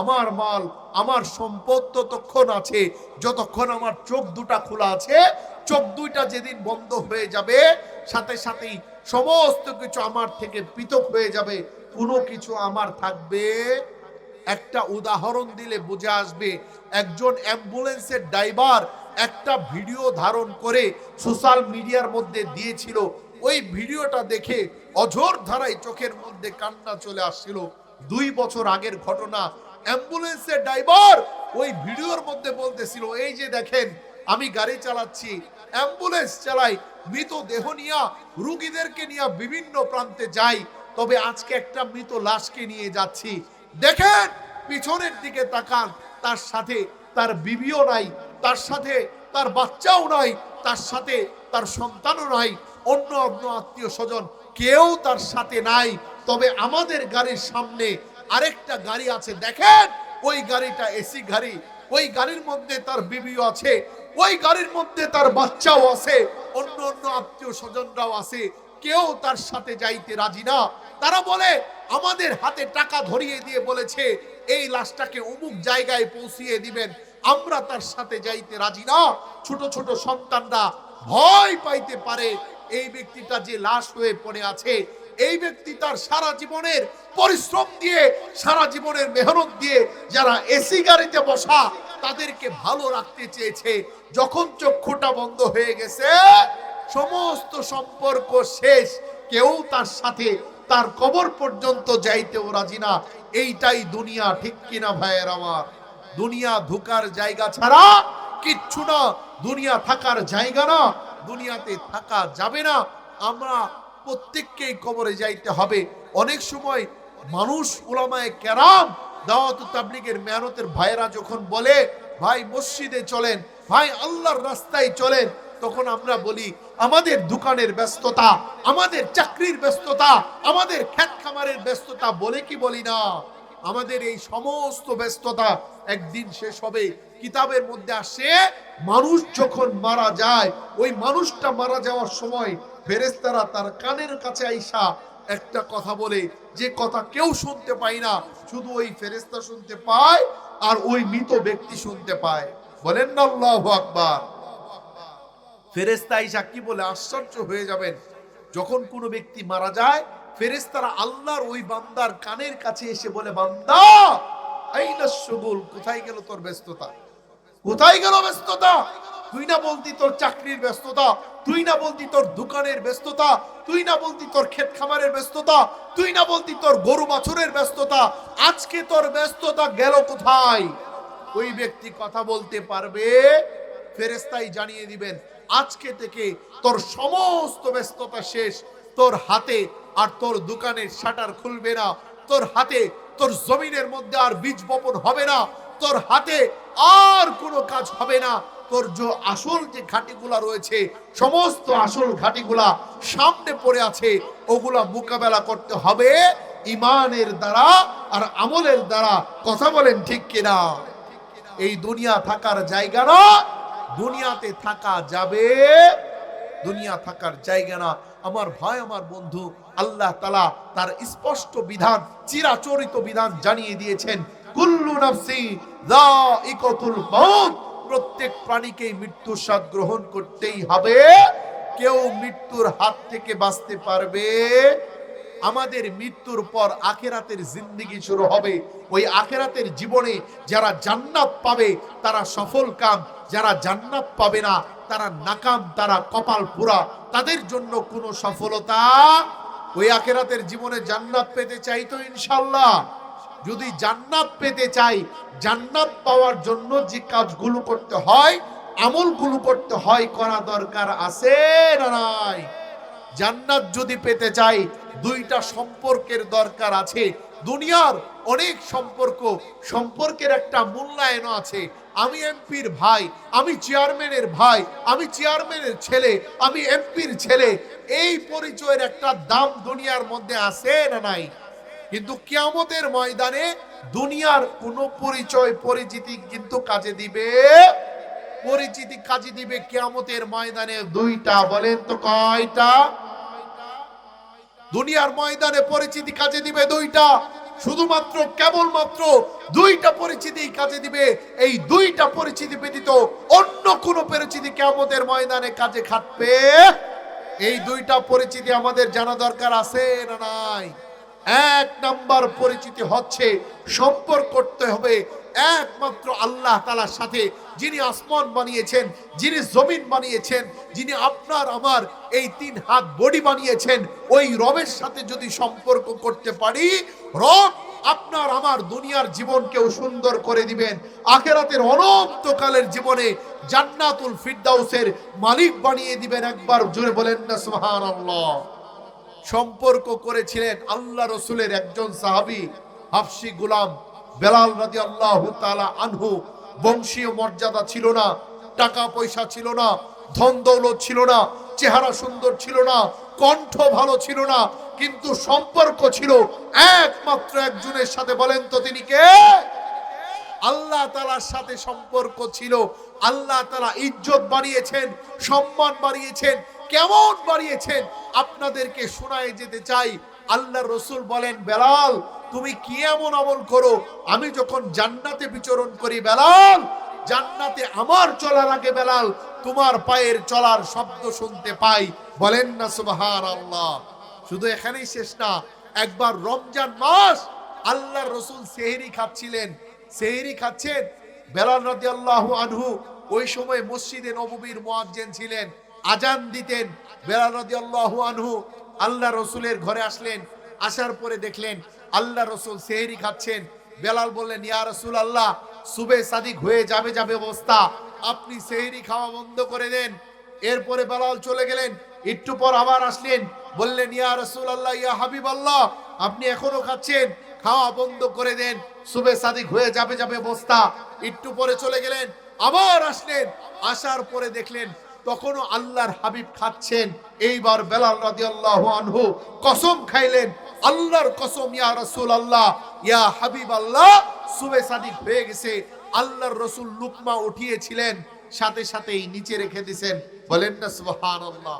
আমার মাল আমার সম্পদ ততক্ষণ আছে যতক্ষণ আমার চোখ দুটা খোলা আছে। চোখ দুইটা যেদিন বন্ধ হয়ে যাবে, সাথে সাথেই সমস্ত কিছু আমার থেকে পৃথক হয়ে যাবে, কোনো কিছু আমার থাকবে। একটা উদাহরণ দিলে বুঝে আসবে। একজন অ্যাম্বুলেন্সের ড্রাইভার একটা ভিডিও ধারণ করে সোশ্যাল মিডিয়ার মধ্যে দিয়েছিল। ওই ভিডিওটা দেখে অঝোর ধারায় চোখের মধ্যে কান্না চলে আসছিল। 2 বছর আগের ঘটনা। অ্যাম্বুলেন্সের ড্রাইভার ওই ভিডিওর মধ্যে বলতেছিল, এই যে দেখেন আমি গাড়ি চালাচ্ছি, অ্যাম্বুলেন্স চালাই, মৃতদেহ নিয়ে রোগীদেরকে নিয়ে বিভিন্ন প্রান্তে যাই, তবে আজকে একটা মৃত লাশকে নিয়ে যাচ্ছি। দেখেন পিছনের দিকে তাকান, তার সাথে তার বিবিও নাই, তার সাথে তার বাচ্চাও নাই, তার সাথে তার সন্তানও নাই, অন্য অন্য আত্মীয় স্বজন কেউ তার সাথে নাই। তবে আমাদের গাড়ির সামনে আরেকটা গাড়ি আছে, দেখেন ওই গাড়িটা এসি গাড়ি, ওই গাড়ির মধ্যে তার বিবিও আছে, ওই গাড়ির মধ্যে তার বাচ্চাও আছে, অন্য অন্য আত্মীয় স্বজনরাও আছে, কেউ তার সাথে যাইতে রাজি না। তারা বলে আমাদের হাতে টাকা ধরিয়ে দিয়ে বলেছে এই লাশটাকে অমুক জায়গায় পৌঁছিয়ে দিবেন, আমরা তার সাথে যাইতে রাজি না। ছোট ছোট সন্তানরা ভয় পাইতে পারে এই ব্যক্তিটা যে লাশ হয়ে পড়ে আছে, এই ব্যক্তি তার সারা জীবনের পরিশ্রম দিয়ে, সারা জীবনের মেহনত দিয়ে যারা এসি গাড়িতে বসা তাদেরকে ভালো রাখতে চেয়েছে, যখন চক্ষুটা বন্ধ হয়ে গেছে, সমস্ত সম্পর্ক শেষ, কেউ তার সাথে তার কবর পর্যন্ত যাইতেও রাজি না। এইটাই দুনিয়া, ঠিক কিনা ভাইয়ের আমার? দুনিয়া ধোকার জায়গা ছাড়া কিচ্ছু না, দুনিয়া থাকার জায়গা না, দুনিয়াতে থাকা যাবে না। আমরা প্রত্যেককেই কবরে যাইতে হবে। অনেক সময় মানুষ, উলামায়ে কেরাম, দাওয়াত তাবলীগের মেহনতের ভাইরা যখন বলে ভাই মসজিদে চলেন, ভাই আল্লাহর রাস্তায় চলেন, তখন আমরা বলি আমাদের দোকানের ব্যস্ততা, আমাদের চাকরির ব্যস্ততা, আমাদের ক্ষেত খামারের ব্যস্ততা, বলে কি বলি না? আমাদের এই সমস্ত ব্যস্ততা একদিন শেষ হবে। কিতাবের মধ্যে আসে মানুষ যখন মারা যায়, ওই মানুষটা মারা যাওয়ার সময় ফেরেশতারা তার কানের কাছে আইসা একটা কথা বলে, যে কথা কেউ শুনতে পায় না, শুধু ওই ফেরেশতা শুনতে পায় আর ওই মৃত ব্যক্তি শুনতে পায়। বলেন না আল্লাহু আকবার। ফেরেশতা আইসা কি বলে, আশ্চর্য হয়ে যাবেন। যখন কোনো ব্যক্তি মারা যায়, ফেরেশতারা আল্লাহর ওই বান্দার কানের কাছে এসে বলে, বান্দা আইনা শুগুল, কোথায় গেল তোর ব্যস্ততা, কোথায় গেল ব্যস্ততা? তুই না বলতি তোর চাকরির ব্যস্ততা, তুই না বলতি তোর দোকানের ব্যস্ততা, তুই না বলতি তোর ক্ষেত খামারের ব্যস্ততা, তুই না বলতি তোর গরু বাছুরের ব্যস্ততা, আজকে তোর ব্যস্ততা গেল কোথায়? ওই ব্যক্তি কথা বলতে পারবে, ফেরেশতাই জানিয়ে দিবেন আজকে থেকে তোর সমস্ত ব্যস্ততা শেষ, তোর হাতে আর তোর দোকানের শাটার খুলবে না, তোর হাতে তোর জমিনের মধ্যে আর বীজ বপন হবে না, তোর হাতে আর কোনো কাজ হবে না, তোর যে আসল যে ঘাটিগুলা রয়েছে সমস্ত আসল ঘাটিগুলা সামনে পড়ে আছে, ওগুলা মোকাবেলা করতে হবে ইমানের দ্বারা আর আমলের দ্বারা। কথা বলেন ঠিক কিনা? এই দুনিয়া থাকার জায়গা না, দুনিয়াতে থাকা যাবে, দুনিয়া থাকার জায়গা না। আমার ভাই, আমার বন্ধু, আল্লাহ তাআলা তার স্পষ্ট বিধান, চিরাচরিত বিধান জানিয়ে দিয়েছেন, কুল্লু নাফসি যায়িকাতুল মাউত, প্রত্যেক প্রাণীকে মৃত্যুর স্বাদ গ্রহণ করতেই হবে। কেউ মৃত্যুর হাত থেকে বাঁচতে পারবে? আমাদের মৃত্যুর পর আখিরাতের জিন্দেগি শুরু হবে। ওই আখিরাতের জীবনে যারা জান্নাত পাবে তারা সফল কাম, যারা জান্নাত পাবে না তারা নাকাম, তারা কপাল পোড়া, তাদের জন্য কোনো সফলতা। ওই আখিরাতের জীবনে জান্নাত পেতে চাই তো ইনশাআল্লাহ। যদি জান্নাত পেতে চাই, জান্নাত পাওয়ার জন্য যে কাজগুলো করতে হয়, আমলগুলো করতে হয়, করা দরকার আছে না নাই? জান্নাত যদি পেতে চাই, দুইটা সম্পর্কের দরকার আছে। দুনিয়ার অনেক সম্পর্ক, সম্পর্কের একটা মূল্যায়ন আছে। আমি এমপির ভাই, আমি চেয়ারম্যানের ভাই, আমি চেয়ারম্যানের ছেলে, আমি এমপির ছেলে, এই পরিচয়ের একটা দাম দুনিয়ার মধ্যে আছে না নাই? কিন্তু কিয়ামতের ময়দানে দুনিয়ার কোনো পরিচয় পরিচিতি কিন্তু কাজে দিবে, পরিচিতি কাজে দিবে কিয়ামতের ময়দানে দুইটা। বলেন তো কয়টা? দুনিয়ার ময়দানে পরিচিতি কাজে দিবে দুইটা, শুধুমাত্র কেবলমাত্র দুইটা পরিচিতি কাজে দিবে। এই দুইটা পরিচিতি ব্যতীত অন্য কোন পরিচিতি কিয়ামতের ময়দানে কাজে খাটবে? এই দুইটা পরিচিতি আমাদের জানা দরকার আছে না নাই? এক নাম্বার পরিচিতি হচ্ছে সম্পর্ক করতে হবে একমাত্র আল্লাহ তাআলার সাথে, যিনি আসমান বানিয়েছেন, যিনি জমিন বানিয়েছেন, যিনি আপনার আমার এই 3 হাত বডি বানিয়েছেন, ওই রবের সাথে যদি সম্পর্ক করতে পারি, রব আপনার আমার দুনিয়ার জীবনকেও সুন্দর করে দিবেন, আখিরাতের অনন্তকালের জীবনে জান্নাতুল ফিরদাউসের মালিক বানিয়ে দিবেন। একবার জোরে বলেন না সুবহানাল্লাহ। সম্পর্ক করেছিলেন আল্লাহ রসুলের একজন সাহাবী, হাবশী গোলাম বেলাল রাদিয়াল্লাহু তাআলা আনহু। বংশীয় মর্যাদা ছিল না, টাকা পয়সা ছিল না, ধন দৌলত ছিল না, চেহারা সুন্দর ছিল না, কণ্ঠ ভালো ছিল না, কিন্তু সম্পর্ক ছিল একমাত্র একজনের সাথে। বলেন তো তিনি কে? আল্লাহ তাআলার সাথে সম্পর্ক ছিল। আল্লাহ তাআলা ইজ্জত বাড়িয়েছেন, সম্মান বাড়িয়েছেন। কেমন বাড়িয়েছেন আপনাদেরকে শোনায় যেতে চাই। আল্লাহ রসুল বলেন, বেলাল তুমি কি এমন আমল করো, আমি যখন জান্নাতে বিচরণ করি বেলাল, জান্নাতে আমার চলার আগে বেলাল তোমার পায়ের চলার শব্দ শুনতে পাই। বলেন না সুবহানাল্লাহ। শুধু এখানেই শেষ না, একবার রমজান মাস আল্লাহ রসুল সেহরি খাচ্ছিলেন, সেহরি খাচ্ছেন, বেলাল রাদিয়াল্লাহু আনহু ওই সময় মসজিদে নববীর মুয়াজ্জিন ছিলেন, আজান দিতেন। বেলাল রাদিয়াল্লাহু আনহু আল্লাহ রসুলের ঘরে আসলেন, আসার পরে দেখলেন আল্লাহ রসুল সেহরি খাচ্ছেন। বেলাল বললেন, ইয়া রাসূলুল্লাহ, সুবে সাদিক হয়ে যাবে যাবে অবস্থা, আপনি সেহরি খাওয়া বন্ধ করে দেন। এরপরে বেলাল চলে গেলেন, একটু পর আবার আসলেন, বললেন, ইয়া রাসূলুল্লাহ, ইয়া হাবিবাল্লাহ, আপনি এখনো খাচ্ছেন, খাওয়া বন্ধ করে দেন, সুবে সাদিক হয়ে যাবে যাবে অবস্থা। একটু পরে চলে গেলেন, আবার আসলেন, আসার পরে দেখলেন তখনও আল্লাহর হাবিব খাচ্ছেন। এইবার বেলাল রাদিয়াল্লাহু আনহু কসম খাইলেন, আল্লাহর কসম, ইয়া রাসূলুল্লাহ, ইয়া হাবিবাল্লাহ, সুবে সাদিক হয়ে গেছে। আল্লাহর রাসূল লুকমা উঠিয়েছিলেন, সাথে সাথেই নিচে রেখে দিয়েছেন। বলেন না সুবহানাল্লাহ।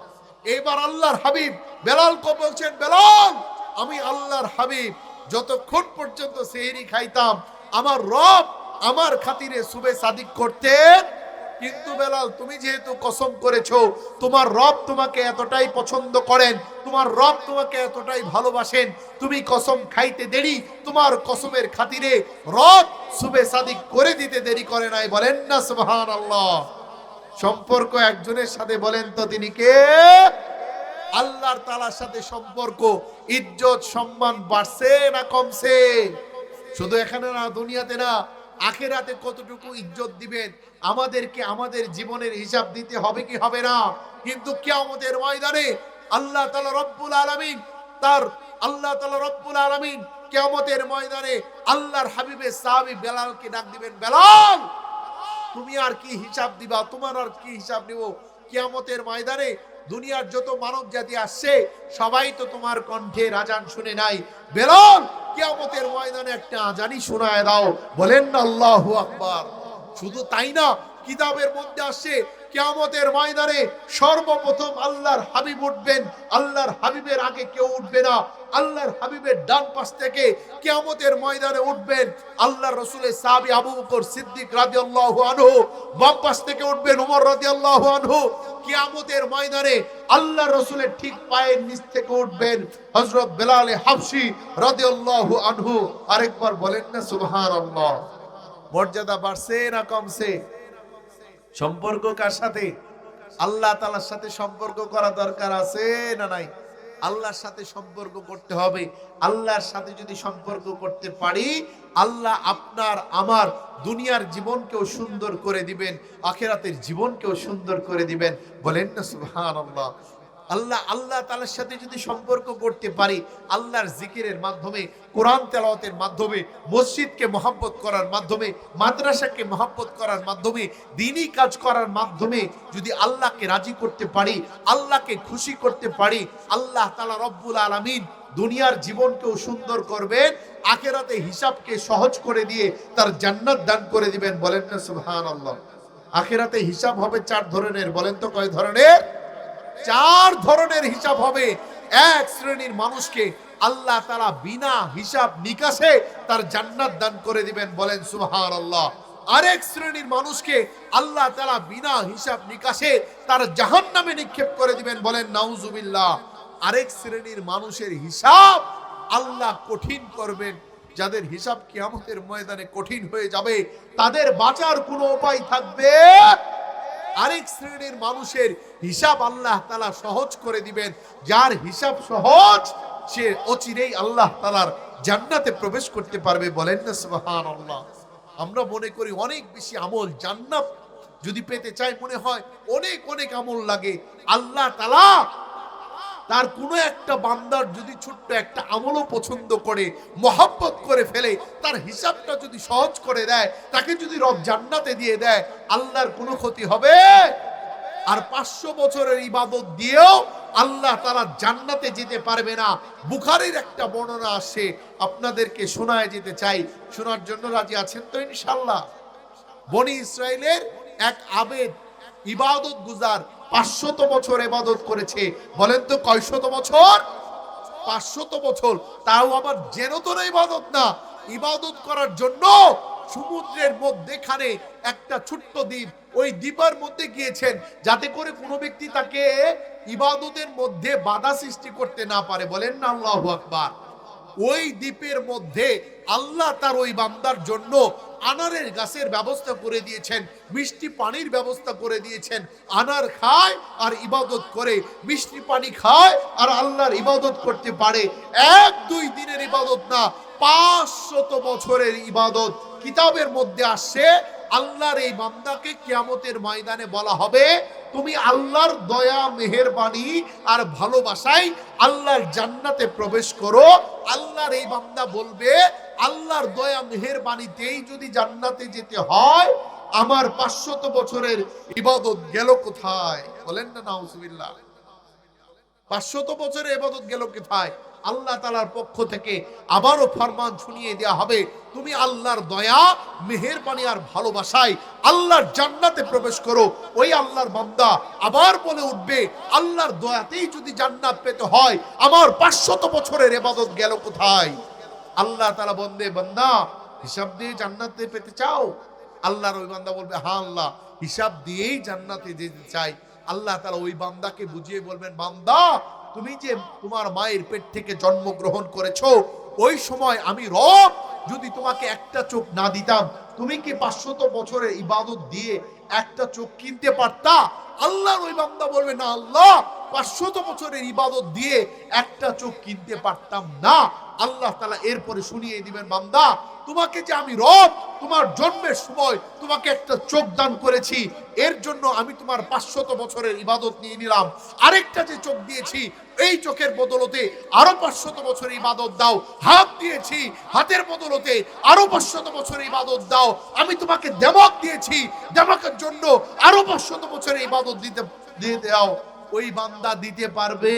এইবার আল্লাহর হাবিব বেলালকে বলছেন, বেলাল আমি আল্লাহর হাবিব যতক্ষণ পর্যন্ত সেহরি খাইতাম, আমার রব আমার খাতিরে সুবে সাদিক করতেন কিন্তু বেলাল তুমি যেহেতু কসম করেছো, তোমার রব তোমাকে এতটাই পছন্দ করেন, তোমার রব তোমাকে এতটাই ভালোবাসেন, তুমি কসম খাইতে দেরি, তোমার কসমের খাতিরে রব সুবে সাদিক করে দিতে দেরি করে নাই। বলেন না সুবহানাল্লাহ। সম্পর্ক একজনের সাথে, বলেন তো তিনি কে? আল্লাহর তাআলার সাথে সম্পর্ক, ইজ্জত সম্মান বাড়ছে না কমছে? শুধু এখানে না, দুনিয়াতে না, আখিরাতে কতটুকু ইজ্জত দিবেন আমাদেরকে, আমাদের জীবনের হিসাব দিতে হবে কি হবে না? কিন্তু কিয়ামতের ময়দানে আল্লাহ তাআলা রব্বুল আলামিন, আল্লাহ তাআলা রব্বুল আলামিন কিয়ামতের ময়দানে আল্লাহর হাবিবের সাহাবী বেলালকে ডাক দিবেন, বেলাল তুমি আর কি হিসাব দিবা, তোমার আর কি হিসাব নিব? কিয়ামতের ময়দানে দুনিয়ার যত মানব জাতি আসছে সবাই তো তোমার কণ্ঠের আজান শুনে নাই, বেলাল কিয়ামতের ময়দানে একটা আজানই শোনায় দাও। বলেন না আল্লাহু আকবার। শুধু তাই না, কিতাবের মধ্যে আসছে কিয়ামতের ময়দানে সর্বপ্রথম আল্লাহর হাবিব উঠবেন, আল্লাহর হাবিবের আগে কেউ উঠবে না। আল্লাহর হাবিবের ডান পাশ থেকে কিয়ামতের ময়দানে উঠবেন আল্লাহর রাসূলের সাহাবী আবু বকর সিদ্দিক রাদিয়াল্লাহু আনহু, বাম পাশ থেকে উঠবেন ওমর রাদিয়াল্লাহু আনহু। কিয়ামতের ময়দানে আল্লাহর রাসূলের ঠিক পায়ের নিচ থেকে উঠবেন হযরত বেলাল হাবশী রাদিয়াল্লাহু আনহু। আরেকবার বলেন না সুবহানাল্লাহ। মর্যাদা বাড়ছে না কমছে? সম্পর্ক কার সাথে? আল্লাহ তাআলার সাথে সম্পর্ক করা দরকার আছে না নাই? আল্লাহর সাথে সম্পর্ক করতে হবে। আল্লাহর সাথে যদি সম্পর্ক করতে পারি, আল্লাহ আপনার আমার দুনিয়ার জীবনকেও সুন্দর করে দিবেন, আখিরাতের জীবনকেও সুন্দর করে দিবেন। বলেন না সুবহানাল্লাহ। আল্লাহ তাআলার সাথে যদি সম্পর্ক করতে পারি, আল্লাহর জিকিরের মাধ্যমে, কোরআন তেলাওয়াতের মাধ্যমে, মসজিদকে মহব্বত করার মাধ্যমে, মাদ্রাসাকে মহব্বত করার মাধ্যমে, দ্বীনি কাজ করার মাধ্যমে যদি আল্লাহকে রাজি করতে পারি, আল্লাহকে খুশি করতে পারি, আল্লাহ তাআলা রব্বুল আলামিন দুনিয়ার জীবনকেও সুন্দর করবেন, আখিরাতে হিসাবকে সহজ করে দিয়ে তার জান্নাত দান করে দিবেন। বলেন না সুবহানাল্লাহ। আখিরাতে হিসাব হবে 4 ধরনের। বলেন তো কয় ধরনের? 4 ধরনের হিসাব হবে। এক শ্রেণীর মানুষকে আল্লাহ তাআলা বিনা হিসাব নিকাশে তার জান্নাত দান করে দিবেন। বলেন সুবহানাল্লাহ। আরেক শ্রেণীর মানুষকে আল্লাহ তাআলা বিনা হিসাব নিকাশে তার জাহান্নামে নিক্ষেপ করে দিবেন। বলেন নাউজুবিল্লাহ। আরেক শ্রেণীর মানুষের হিসাব আল্লাহ কঠিন করবেন। যাদের হিসাব কিয়ামতের ময়দানে কঠিন হয়ে যাবে, তাদের বাঁচার কোনো উপায় থাকবে। আরেক শ্রেণীর মানুষের হিসাব আল্লাহ তাআলা সহজ করে দিবেন। যার হিসাব সহজ, সে অচিরেই আল্লাহ তাআলার জান্নাতে প্রবেশ করতে পারবে। বলেন না সুবহানাল্লাহ। আমরা মনে করি অনেক বেশি আমল, জান্নাত যদি পেতে চাই মনে হয় অনেক অনেক আমল লাগে। আল্লাহ তাআলা তার কোনো একটা বান্দার যদি ছোট্ট একটা আমলও পছন্দ করে, মহব্বত করে ফেলে, তার হিসাবটা যদি সহজ করে দেয়, তাকে যদি রব জান্নাতে দিয়ে দেয়, আল্লাহর কোনো ক্ষতি হবে? আর 500 বছরের ইবাদত দিয়েও আল্লাহ তাআলা জান্নাতে যেতে পারবে না। বুখারীর একটা বর্ণনা আসে, আপনাদেরকে শোনায় যেতে চাই। শোনার জন্য রাজি আছেন তো ইনশাআল্লাহ? বনি ইসরাইলের এক আবেদ, ইবাদত গুজার, 500 বছর ইবাদত করেছে। বলেন তো কয়শত বছর? 500 বছর। তাও আবার যেনতন ইবাদত না, ইবাদত করার জন্য সমুদ্রের মধ্যেখানে একটা ছোট্ট দ্বীপ, ওই দ্বীপের মধ্যে গিয়েছেন যাতে করে কোনো ব্যক্তি তাকে ইবাদতের মধ্যে বাধা সৃষ্টি করতে না পারে। বলেন না আল্লাহু আকবার। ওই দ্বীপের মধ্যে আল্লাহ তার ওই বান্দার জন্য আনারের গাছের ব্যবস্থা করে দিয়েছেন, মিষ্টি পানির ব্যবস্থা করে দিয়েছেন। আনার খায় আর ইবাদত করে, মিষ্টি পানি খায় আর আল্লাহর ইবাদত করতে পারে। 1-2 দিনের ইবাদত না, 500 বছরের ইবাদত। কিতাবের মধ্যে আসছে আল্লাহর এই বান্দাকে কিয়ামতের ময়দানে বলা হবে, তুমি আল্লাহর দয়া, মেহেরবানি আর ভালোবাসায় আল্লাহর জান্নাতে প্রবেশ করো। আল্লাহর এই বান্দা বলবে, আল্লাহর দয়া মেহেরবানিতেই যদি জান্নাতে যেতে হয়, আমার 500 বছরের ইবাদত গেল কোথায়? বলেন না নাউজুবিল্লাহ। 500 বছরের ইবাদত গেল কোথায়? আল্লাহ তাআলার পক্ষ থেকে আবারও ফরমান শুনিয়ে দেওয়া হবে, তুমি আল্লাহর দয়া, মেহেরবানি আর ভালোবাসায় আল্লাহর জান্নাতে প্রবেশ করো। ওই আল্লাহর বান্দা আবার বলে উঠবে, আল্লাহর দয়াতেই যদি জান্নাত পেতে হয়, আমার 500 বছরের ইবাদত গেল কোথায়? আল্লাহ তাআলা বন্দে, বান্দা হিসাব দিয়ে জান্নাতে পেতে চাও? আল্লাহর ওই বান্দা বলবে হ্যাঁ আল্লাহ, হিসাব দিয়েই জান্নাতে যেতে চাই। আল্লাহ তাআলা ওই বান্দাকে বুঝিয়ে বলবেন, বান্দা তুমি যে তোমার মায়ের পেট থেকে জন্মগ্রহণ করেছো, ওই সময় আমি রব যদি তোমাকে একটা চোখ না দিতাম, তুমি কি 500 বছরের ইবাদত দিয়ে একটা চোখ কিনতে পারতা? আল্লাহর ওই বান্দা বলবে না আল্লাহ, 500 বছরের ইবাদত দিয়ে একটা চোখ কিনতে পারতাম না। আল্লাহ তাআলা এরপরে শুনিয়ে দিবেন, বান্দা তোমাকে যে আমি রব, তোমার জন্মের সময় তোমাকে একটা চোখ দান করেছি, এর জন্য আমি তোমার 500 বছরের ইবাদত নিয়ে নিলাম। আরেকটা যে চোখ দিয়েছি, এই চোখের বদলতে আরো 500 বছরের ইবাদত দাও। হাত দিয়েছি, হাতের বদলতে আরো 500 বছরের ইবাদত দাও। আমি তোমাকে দেমাগ দিয়েছি, দেমাগের জন্য আরো 500 বছরের ইবাদত দিয়ে দাও। ওই বান্দা দিতে পারবে?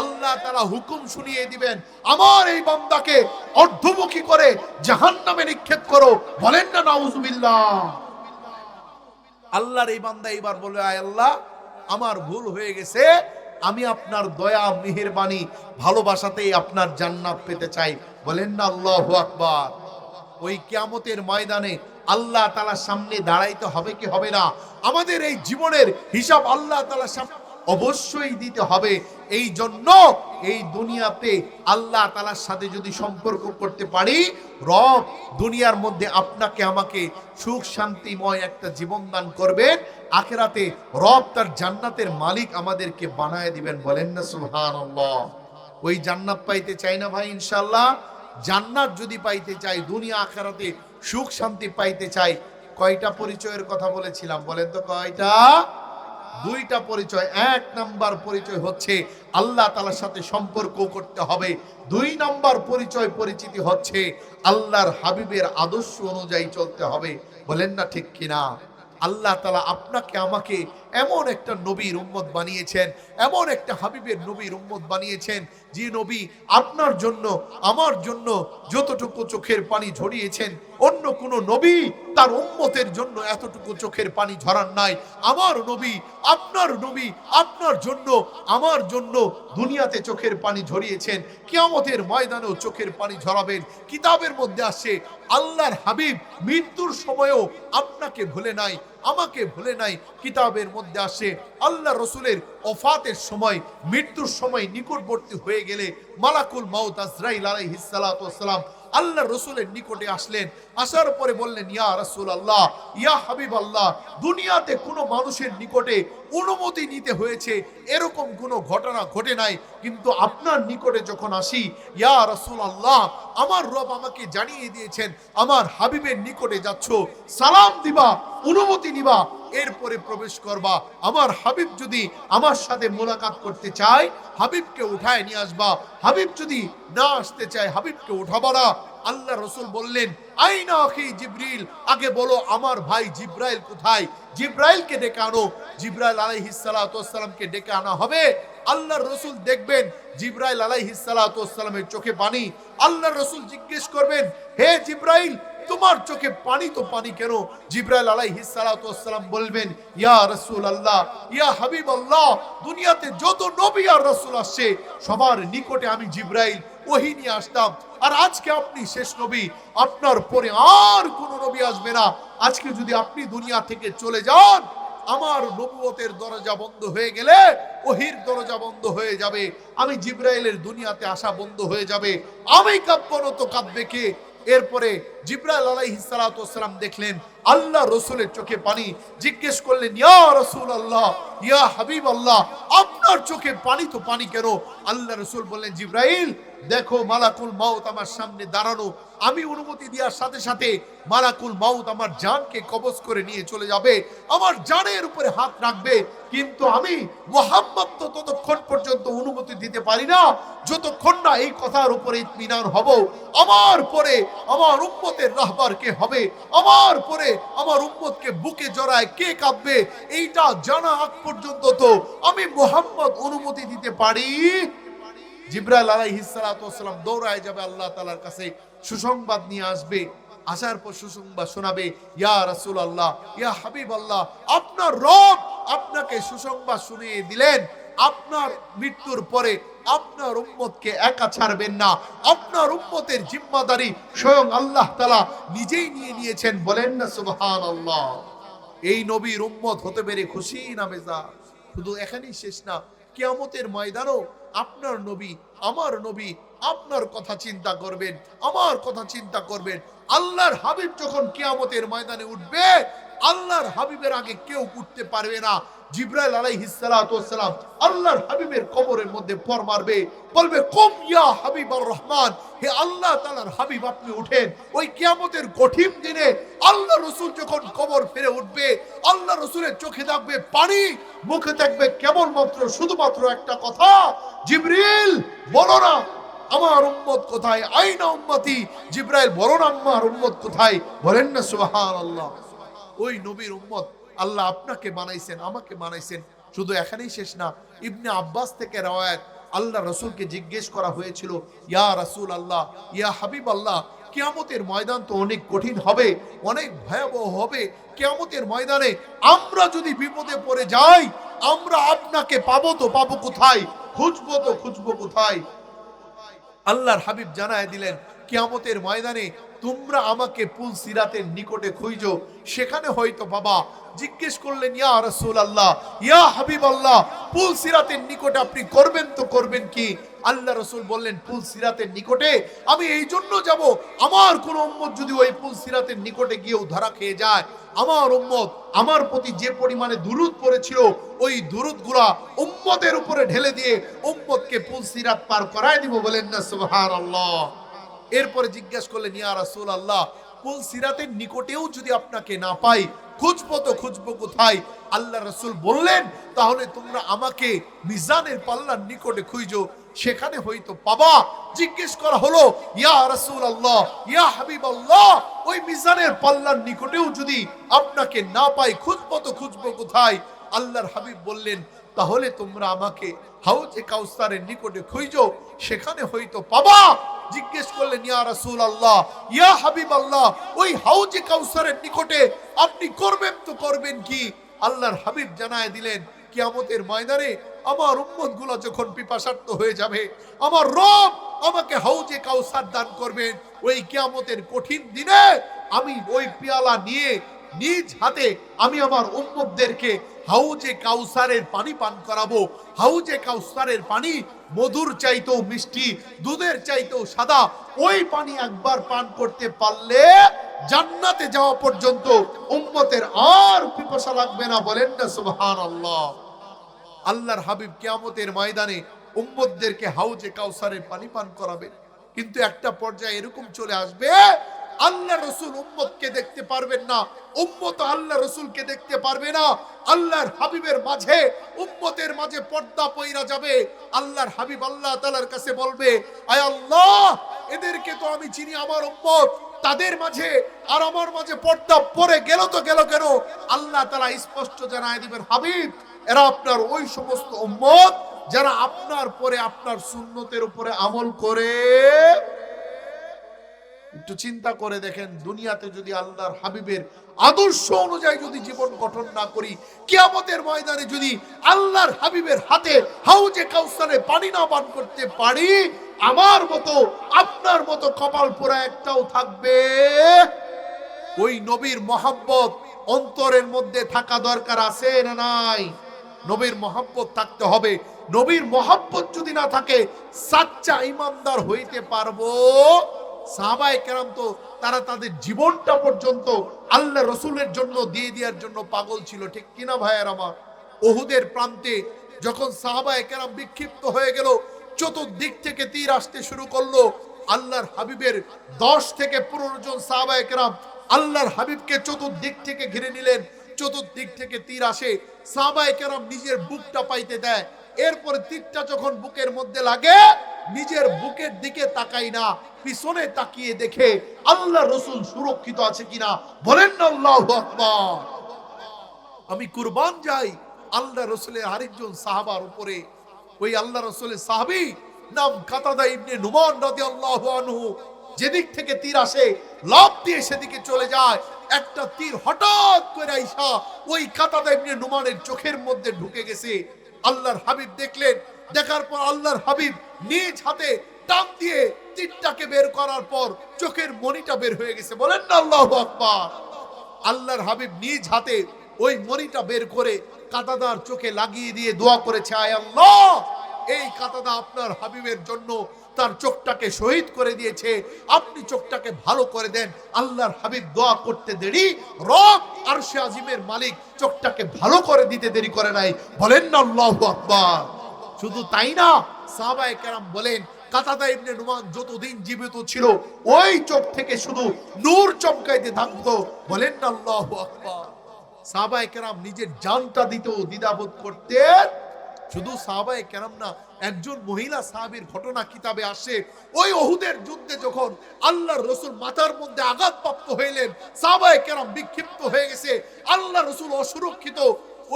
আল্লাহ তাআলা হুকুম শুনিয়ে দিবেন, আমার এই বান্দাকে অর্ধমুখী করে জাহান্নামে নিক্ষেপ করো। বলেন না নাউজুবিল্লাহ। আল্লাহর এই বান্দা এবার বলবে, আয় আল্লাহ, আমার ভুল হয়ে গেছে, আমি আপনার দয়া মেহেরবানি ভালোবাসাতেই আপনার জান্নাত পেতে চাই। বলেন না আল্লাহু আকবার। ওই কিয়ামতের ময়দানে আল্লাহ তাআলার সামনে দাঁড়াইতে হবে কি হবে না? আমাদের এই জীবনের হিসাব আল্লাহ তাআলার সামনে অবশ্যই দিতে হবে। এই জন্য এই দুনিয়াতে আল্লাহ তাআলার সাথে যদি সম্পর্ক করতে পারি, রব দুনিয়ার মধ্যে আপনাকে আমাকে সুখ শান্তিময় একটা জীবন দান করবেন, আখিরাতে রব তার জান্নাতের মালিক আমাদেরকে বানায় দিবেন। বলেন না সুবহানাল্লাহ। ওই জান্নাত পাইতে চাই না ভাই? ইনশাআল্লাহ জান্নাত যদি পাইতে চাই, দুনিয়া আখিরাতে সুখ শান্তি পাইতে চাই, কয়টা পরিচয়ের কথা বলেছিলাম? বলেন তো কয়টা? দুইটা পরিচয়। এক নাম্বার পরিচয় হচ্ছে আল্লাহ তাআলার সাথে সম্পর্ক করতে হবে। দুই নাম্বার পরিচয় পরিচিতি হচ্ছে আল্লাহর হাবিবের আদর্শ অনুযায়ী চলতে হবে। বলেন না ঠিক কিনা? আল্লাহ তাআলা আপনাকে আমাকে এমন একটা নবীর উম্মত বানিয়েছেন, এমন একটা হাবিবের নবীর উম্মত বানিয়েছেন, যে নবী আপনার জন্য আমার জন্য যতটুকু চোখের পানি ঝরিয়েছেন, অন্য কোন নবী তার উম্মতের জন্য এতটুকু চোখের পানি ঝরান নাই। আমার নবী, আপনার নবী আপনার জন্য আমার জন্য দুনিয়াতে চোখের পানি ঝরিয়েছেন, কিয়ামতের ময়দানেও চোখের পানি ঝরাবেন। কিতাবের মধ্যে আসে আল্লাহর হাবিব মৃত্যুর সময়ও আপনাকে ভুলে নাই, আমাকে ভুলে নাই। কিতাবের মধ্যে আসে আল্লাহ রসুলের ওফাতের সময়, মৃত্যুর সময় নিকটবর্তী হয়ে গেলে মালাকুল মাউত আজরাইল আলাইহিস সালাতু ওয়াস সালাম আল্লাহ রসুলের নিকটে আসলেন। আসার পরে বললেন, ইয়া রাসূলুল্লাহ, ইয়া হাবিবাল্লাহ, দুনিয়াতে কোনো মানুষের নিকটে অনুমতি নিতে হয়েছে এরকম কোনো ঘটনা ঘটে নাই, কিন্তু আপনার নিকটে যখন আসি, ইয়া রাসূলুল্লাহ, আমার রব আমাকে জানিয়ে দিয়েছেন আমার হাবিবের নিকটে যাচ্ছ, সালাম দিবা, অনুমতি নিবা, এরপরে প্রবেশ করবা। আমার হাবিব যদি আমার সাথে মোলাকাত করতে চায়, হাবিবকে উঠায় নিয়ে আসবা। হাবিব যদি না আসতে চায়, হাবিবকে উঠাবা না। আল্লাহ রসুল বললেন, আইনা আখি জিবরিল, আগে বলো আমার ভাই জিব্রাইল কোথায়? জিব্রাইলকে ডেকে আনো। জিব্রাইল আলাইহিস সালাতু ওয়াস সালামকে ডেকে আনা হবে। আল্লাহর রসুল দেখবেন জিব্রাইল আলাইহিস সালাতু ওয়াস সালামের চোখে পানি। আল্লাহর রসুল জিজ্ঞেস করবেন, হে জিব্রাইল, তোমার চোখে পানি তো পানি কেন? জিব্রাইল আলাইহিস সালাতু ওয়াস সালাম বলবেন, ইয়া রাসূলুল্লাহ, ইয়া হাবিবাল্লাহ, দুনিয়াতে যত নবী আর রাসূল আসছে সবার নিকটে আমি জিব্রাইল ওহী নিয়ে আসতাম, আর আজকে আপনি শেষ নবী, আপনার পরে আর কোনো নবী আসবে না। আজকে যদি আপনি দুনিয়া থেকে চলে যান, আমার নবুয়তের দরজা বন্ধ হয়ে গেলে ওহীর দরজা বন্ধ হয়ে যাবে, আমি জিব্রাইলের দুনিয়াতে আসা বন্ধ হয়ে যাবে। আমি কাঁদবো না তো কাঁদবে কে? এরপরে জিব্রাইল আলাইহিস সালাতু ওয়াস সালাম দেখলেন আল্লাহ রসুলের চোখে পানি। জিজ্ঞেস করলেন, ইয়া রাসূলুল্লাহ, ইয়া হাবিবাল্লাহ, আপনার চোখে পানি তো পানি কেন? আল্লাহ রসুল বললেন, জিব্রাইল, দেখো মালাকুল মাউত আমার সামনে দাঁড়ানো, আমি অনুমতি দেওয়ার সাথে সাথে মালাকুল মাউত আমার জানকে কবজ করে নিয়ে চলে যাবে, আমার জানের উপরে হাত রাখবে, কিন্তু আমি মুহাম্মদ তো ততক্ষণ পর্যন্ত অনুমতি দিতে পারি না যতক্ষণ না এই কথার উপরে ইতমিনান হব। আমার পরে আমার উম্মতের রাহবার কে হবে, আমার পরে আমার উম্মতকে বুকে জড়ায় কে কাঁদবে, এইটা জানা আগ পর্যন্ত তো আমি মুহাম্মদ অনুমতি দিতে পারি। জিব্রাইল আলাইহিস সালাতু ওয়াস সালাম দৌড়ায় যাবে আল্লাহ তাআলার কাছে, সুসংবাদ নিয়ে আসবে। আসার পর সুসংবাদ শোনাবে, ইয়া রাসূলুল্লাহ, ইয়া হাবিবাল্লাহ, আপনার রব আপনাকে সুসংবাদ শুনিয়ে দিলেন, আপনার মৃত্যুর পরে আপনার উম্মতকে একা ছাড়বেন না। আপনার উম্মতের জিম্মাদারি স্বয়ং আল্লাহ তাআলা নিজেই নিয়ে নিয়েছেন। বলেন না সুবহানাল্লাহ। এই নবীর উম্মত হতে পেরে খুশি না বেজার? শুধু এখানেই শেষ না, কিয়ামতের ময়দানও আপনার নবী, আমার নবী আপনার কথা চিন্তা করবেন, আমার কথা চিন্তা করবেন। আল্লাহর হাবিব যখন কিয়ামতের ময়দানে উঠবে, আল্লাহর হাবিবের আগে কেউ উঠতে পারবে না। জিবরাইল আলাইহিস সালাতু ওয়াস সালাম আল্লাহর হাবিবের কবরের মধ্যে পর মারবে, বলবে কুম ইয়া হাবিবুর রহমান, হে আল্লাহ তাআলার হাবিব আপনি উঠেন। ওই কিয়ামতের কঠিন দিনে আল্লাহ রাসূল যখন কবর ফিরে উঠবে, আল্লাহ রাসূলের চোখে থাকবে পানি, মুখে থাকবে কেবলমাত্র শুধুমাত্র একটা কথা, জিবরিল বলো না আমার উম্মত কোথায়? আইনা উম্মতি। জিবরাইল বলো না আমার উম্মত কোথায়? বলেন না সুবহানাল্লাহ। ওই নবীর উম্মত আল্লাহ আপনাকে বানাইছেন, আমাকে বানাইছেন। শুধু এখানেই শেষ না, ইবনে আব্বাস থেকে রওয়ায়াত, আল্লাহ রাসূলকে জিজ্ঞেস করা হয়েছিল, ইয়া রাসূল আল্লাহ, ইয়া হাবিব আল্লাহ, কিয়ামতের ময়দান তো অনেক কঠিন হবে, অনেক ভয়াবহ হবে। কিয়ামতের ময়দানে আমরা যদি বিপদে পড়ে যাই, আমরা আপনাকে পাবো তো পাবো কোথায়? খুঁজবো তো খুঁজবো কোথায়? আল্লাহর হাবিব জানায় দিলেন, কিয়ামতের ময়দানে তোমরা আমাকে পুল সিরাতের নিকটে খুঁজো, সেখানে হয়তো বাবা। জিজ্ঞেস করলেন, ইয়া রাসূলুল্লাহ, ইয়া হাবিবাল্লাহ, পুল সিরাতের নিকটে আপনি করবেন তো করবেন কি? আল্লাহ রাসূল বললেন, পুল সিরাতের নিকটে আমি এই জন্য যাব, আমার কোন উম্মত যদি ওই পুল সিরাতের নিকটে গিয়েও ধরা খেয়ে যায়, আমার উম্মত আমার প্রতি যে পরিমাণে দুরূদ পড়েছিল, ওই দুরূদগুলা উম্মতের উপরে ঢেলে দিয়ে উম্মতকে পুল সিরাত পার করায় দিব। বলেন না সুবহানাল্লাহ। এরপরে জিজ্ঞাসা করলেন, ইয়া রাসূলুল্লাহ, পুল সিরাতের নিকটেও যদি আপনাকে না পাই, খুঁজবো তো খুঁজবো কোথায়? আল্লাহ রাসূল বললেন, তাহলে তোমরা আমাকে মিজানের পাল্লার নিকটে খুঁজো, সেখানে হয়তো পাবা। জিজ্ঞেস করা হলো, ইয়া রাসূলুল্লাহ, ইয়া হাবিবাল্লাহ, ওই মিজানের পাল্লার নিকটেও যদি আপনাকে না পাই, খুঁজবো তো খুঁজবো কোথায়? আল্লাহর হাবিব বললেন, তাহলে তোমরা আমাকে হাউজে কাউসারের নিকটে খুঁজো, সেখানে হয়তো পাবা। জিজ্ঞেস করলেন, ইয়া রাসূলুল্লাহ, ইয়া হাবিবাল্লাহ, ওই হাউজে কাউসারের নিকটে আপনি করবেন তো করবেন কি? আল্লাহর হাবিব জানায় দিলেন, কিয়ামতের ময়দানে আমার উম্মতগুলো যখন পিপাসার্ত হয়ে যাবে, আমার রব আমাকে হাউজে কাউসার দান করবেন। ওই কিয়ামতের কঠিন দিনে আমি ওই পেয়ালা নিয়ে নিজ হাতে আমি আমার উম্মতদেরকে হাউজে কাউসারের পানি পান করাবো। হাউজে কাউসারের পানি মধুর চাইতেও মিষ্টি, দুধের চাইতেও সাদা। ওই পানি একবার পান করতে পারলে জান্নাতে যাওয়া পর্যন্ত উম্মতের আর পিপাসা লাগবে না। বলেন না সুবহানাল্লাহ। আল্লাহর হাবিব কিয়ামতের ময়দানে উম্মতদেরকে হাউজে কাউসারের পানি পান করাবেন, কিন্তু একটা পর্যায়ে এরকম চলে আসবে, আল্লাহ রাসূল উম্মতকে দেখতে পারবেন না, উম্মত আল্লাহ রাসূলকে দেখতে পারবে না। আল্লাহর হাবিবের মাঝে উম্মতের মাঝে পর্দা পইরা যাবে। আল্লাহর হাবিব আল্লাহ তাআলার কাছে বলবে, আয় আল্লাহ, এদেরকে তো আমি চিনি, আমার উম্মত, তাদের মাঝে আর আমার মাঝে পর্দা পড়ে গেল তো গেল কেন? আল্লাহ তাআলা স্পষ্ট জানায় দিবেন, হাবিব, এরা আপনার ওই সমস্ত উম্মত যারা আপনার পরে আপনার সুন্নতের উপরে আমল করে। একটু চিন্তা করে দেখেন, দুনিয়াতে যদি আল্লাহর হাবিবের আদর্শ অনুযায়ী যদি জীবন গঠন না করি, কিয়ামতের ময়দানে যদি আল্লাহর হাবিবের হাতে হাউজে কাউসারে পানি না পান করতে পারি, আমার মতো আপনার মতো কপাল পোড়া একটাও থাকবে? ওই নবীর মহব্বত অন্তরের মধ্যে থাকা দরকার আছে না নাই? নবীর মহব্বত থাকতে হবে। নবীর মহব্বত যদি না থাকে, সাচ্চা ইমানদার হইতে পারবো? সাহাবায়ে কেরাম তো তারা তাদের জীবনটা পর্যন্ত আল্লাহ রসুলের জন্য দিয়ে দেওয়ার জন্য পাগল ছিল, ঠিক কিনা ভাইয়ের আমার? উহুদের প্রান্তে যখন সাহাবায়ে কেরাম বিক্ষিপ্ত হয়ে গেল, চতুর্দিক থেকে তীর আসতে শুরু করলো, আল্লাহর হাবিবের 10 থেকে 15 জন সাহাবায়ে কেরাম আল্লাহর হাবিবকে চতুর্দিক থেকে ঘিরে নিলেন। চতুর্দিক থেকে তীর আসে, সাহাবায়ে কেরাম নিজের বুকটা পাইতে দেয়। এরপর তীরটা যখন বুকের মধ্যে লাগে, নিজের বুকের দিকে তাকাই না, পিছনে তাকিয়ে দেখে আল্লাহ রসুল সুরক্ষিত আছে কিনা। বলেন না আল্লাহু আকবার। আমি কুরবান যাই আল্লাহ রসুলের আরেকজন সাহাবার উপরে। ওই আল্লাহ রসুলের সাহাবী নাম কাতাদা ইবনে নুমান রাদিয়াল্লাহু আনহু, যেদিক থেকে তীর আসে লাফ দিয়ে সেদিকে চলে যায়। একটা তীর হঠাৎ করে আইসা ওই কাতাদা ইবনে নুমানের চোখের মধ্যে ঢুকে গেছে। আল্লাহর হাবিব দেখলেন দেখার পর আল্লাহর হাবিব নিজ হাতে টান দিয়ে তীরটাকে বের করার পর চোখের মণিটা বের হয়ে গেছে। বলেন না আল্লাহু আকবার। আল্লাহর হাবিব নিজ হাতে ওই মণিটা বের করে কাতাদার চোখে লাগিয়ে দিয়ে দোয়া করেছে, আয় আল্লাহ, এই কাতাদা আপনার হাবিবের জন্য তার চোখটাকে শহীদ করে দিয়েছে, আপনি চোখটাকে ভালো করে দেন। আল্লাহর হাবিব দোয়া করতে দেরি, রব আরশে আজিমের মালিক চোখটাকে ভালো করে দিতে দেরি করে নাই। বলেন না আল্লাহু আকবার। শুধু তাই না, সাহাবায়ে কেরাম বলেন কাতাদা ইবনে নুমান যতদিন জীবিত ছিল ওই চোখ থেকে শুধু নূর চমকাইতে থাকতো। বলেন না আল্লাহু আকবার। সাহাবায়ে কেরাম নিজের জানটা দিতেও দ্বিধাবোধ করতেন। শুধু সাহাবায়ে কেরাম না, একজন মহিলা সাহাবীর ঘটনা কিতাবে আসে, ওই উহুদের যুদ্ধে যখন আল্লাহর রাসূল মাথার মধ্যে আঘাতপ্রাপ্ত হইলেন, সাহাবায়ে কেরাম বিক্ষিপ্ত হয়ে গেছে, আল্লাহর রাসূল অসুরক্ষিত।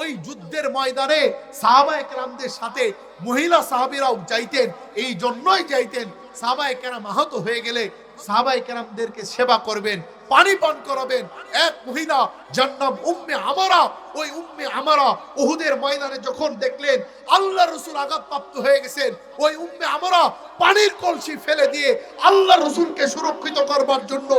ওই যুদ্ধের ময়দানে সাহাবায়ে কেরামদের সাথে মহিলা সাহাবীরাও যাইতেন, এই জন্যই যাইতেন সাহাবায়ে কেরাম আহত হয়ে গেলে সাহাবায়ে কেরামদেরকে সেবা করবেন, পানি পান করাবেন। এক মহিলা যার নাম উম্মে আমারা, ওই উম্মে আমারা উহুদের ময়দানে যখন দেখলেন আল্লাহর রাসূল আঘাতপ্রাপ্ত হয়ে গেছেন, ওই উম্মে আমারা পানির কলসি ফেলে দিয়ে আল্লাহর রাসূলকে সুরক্ষিত করবার জন্য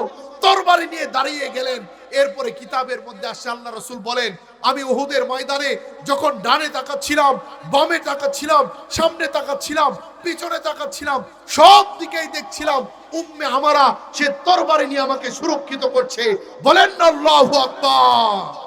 তরবারি নিয়ে দাঁড়িয়ে গেলেন। এরপরে কিতাবের মধ্যে আসে আল্লাহ রাসূল বলেন, আমি উহুদের ময়দানে যখন ডানে তাকাচ্ছিলাম, বামে তাকাচ্ছিলাম, সামনে তাকাচ্ছিলাম, পিছনে তাকাচ্ছিলাম, সব দিকেই দেখছিলাম উম্মে আমারা সে তরবারি নিয়ে আমাকে সুরক্ষিত করছে। বলেন না আল্লাহু আকবার।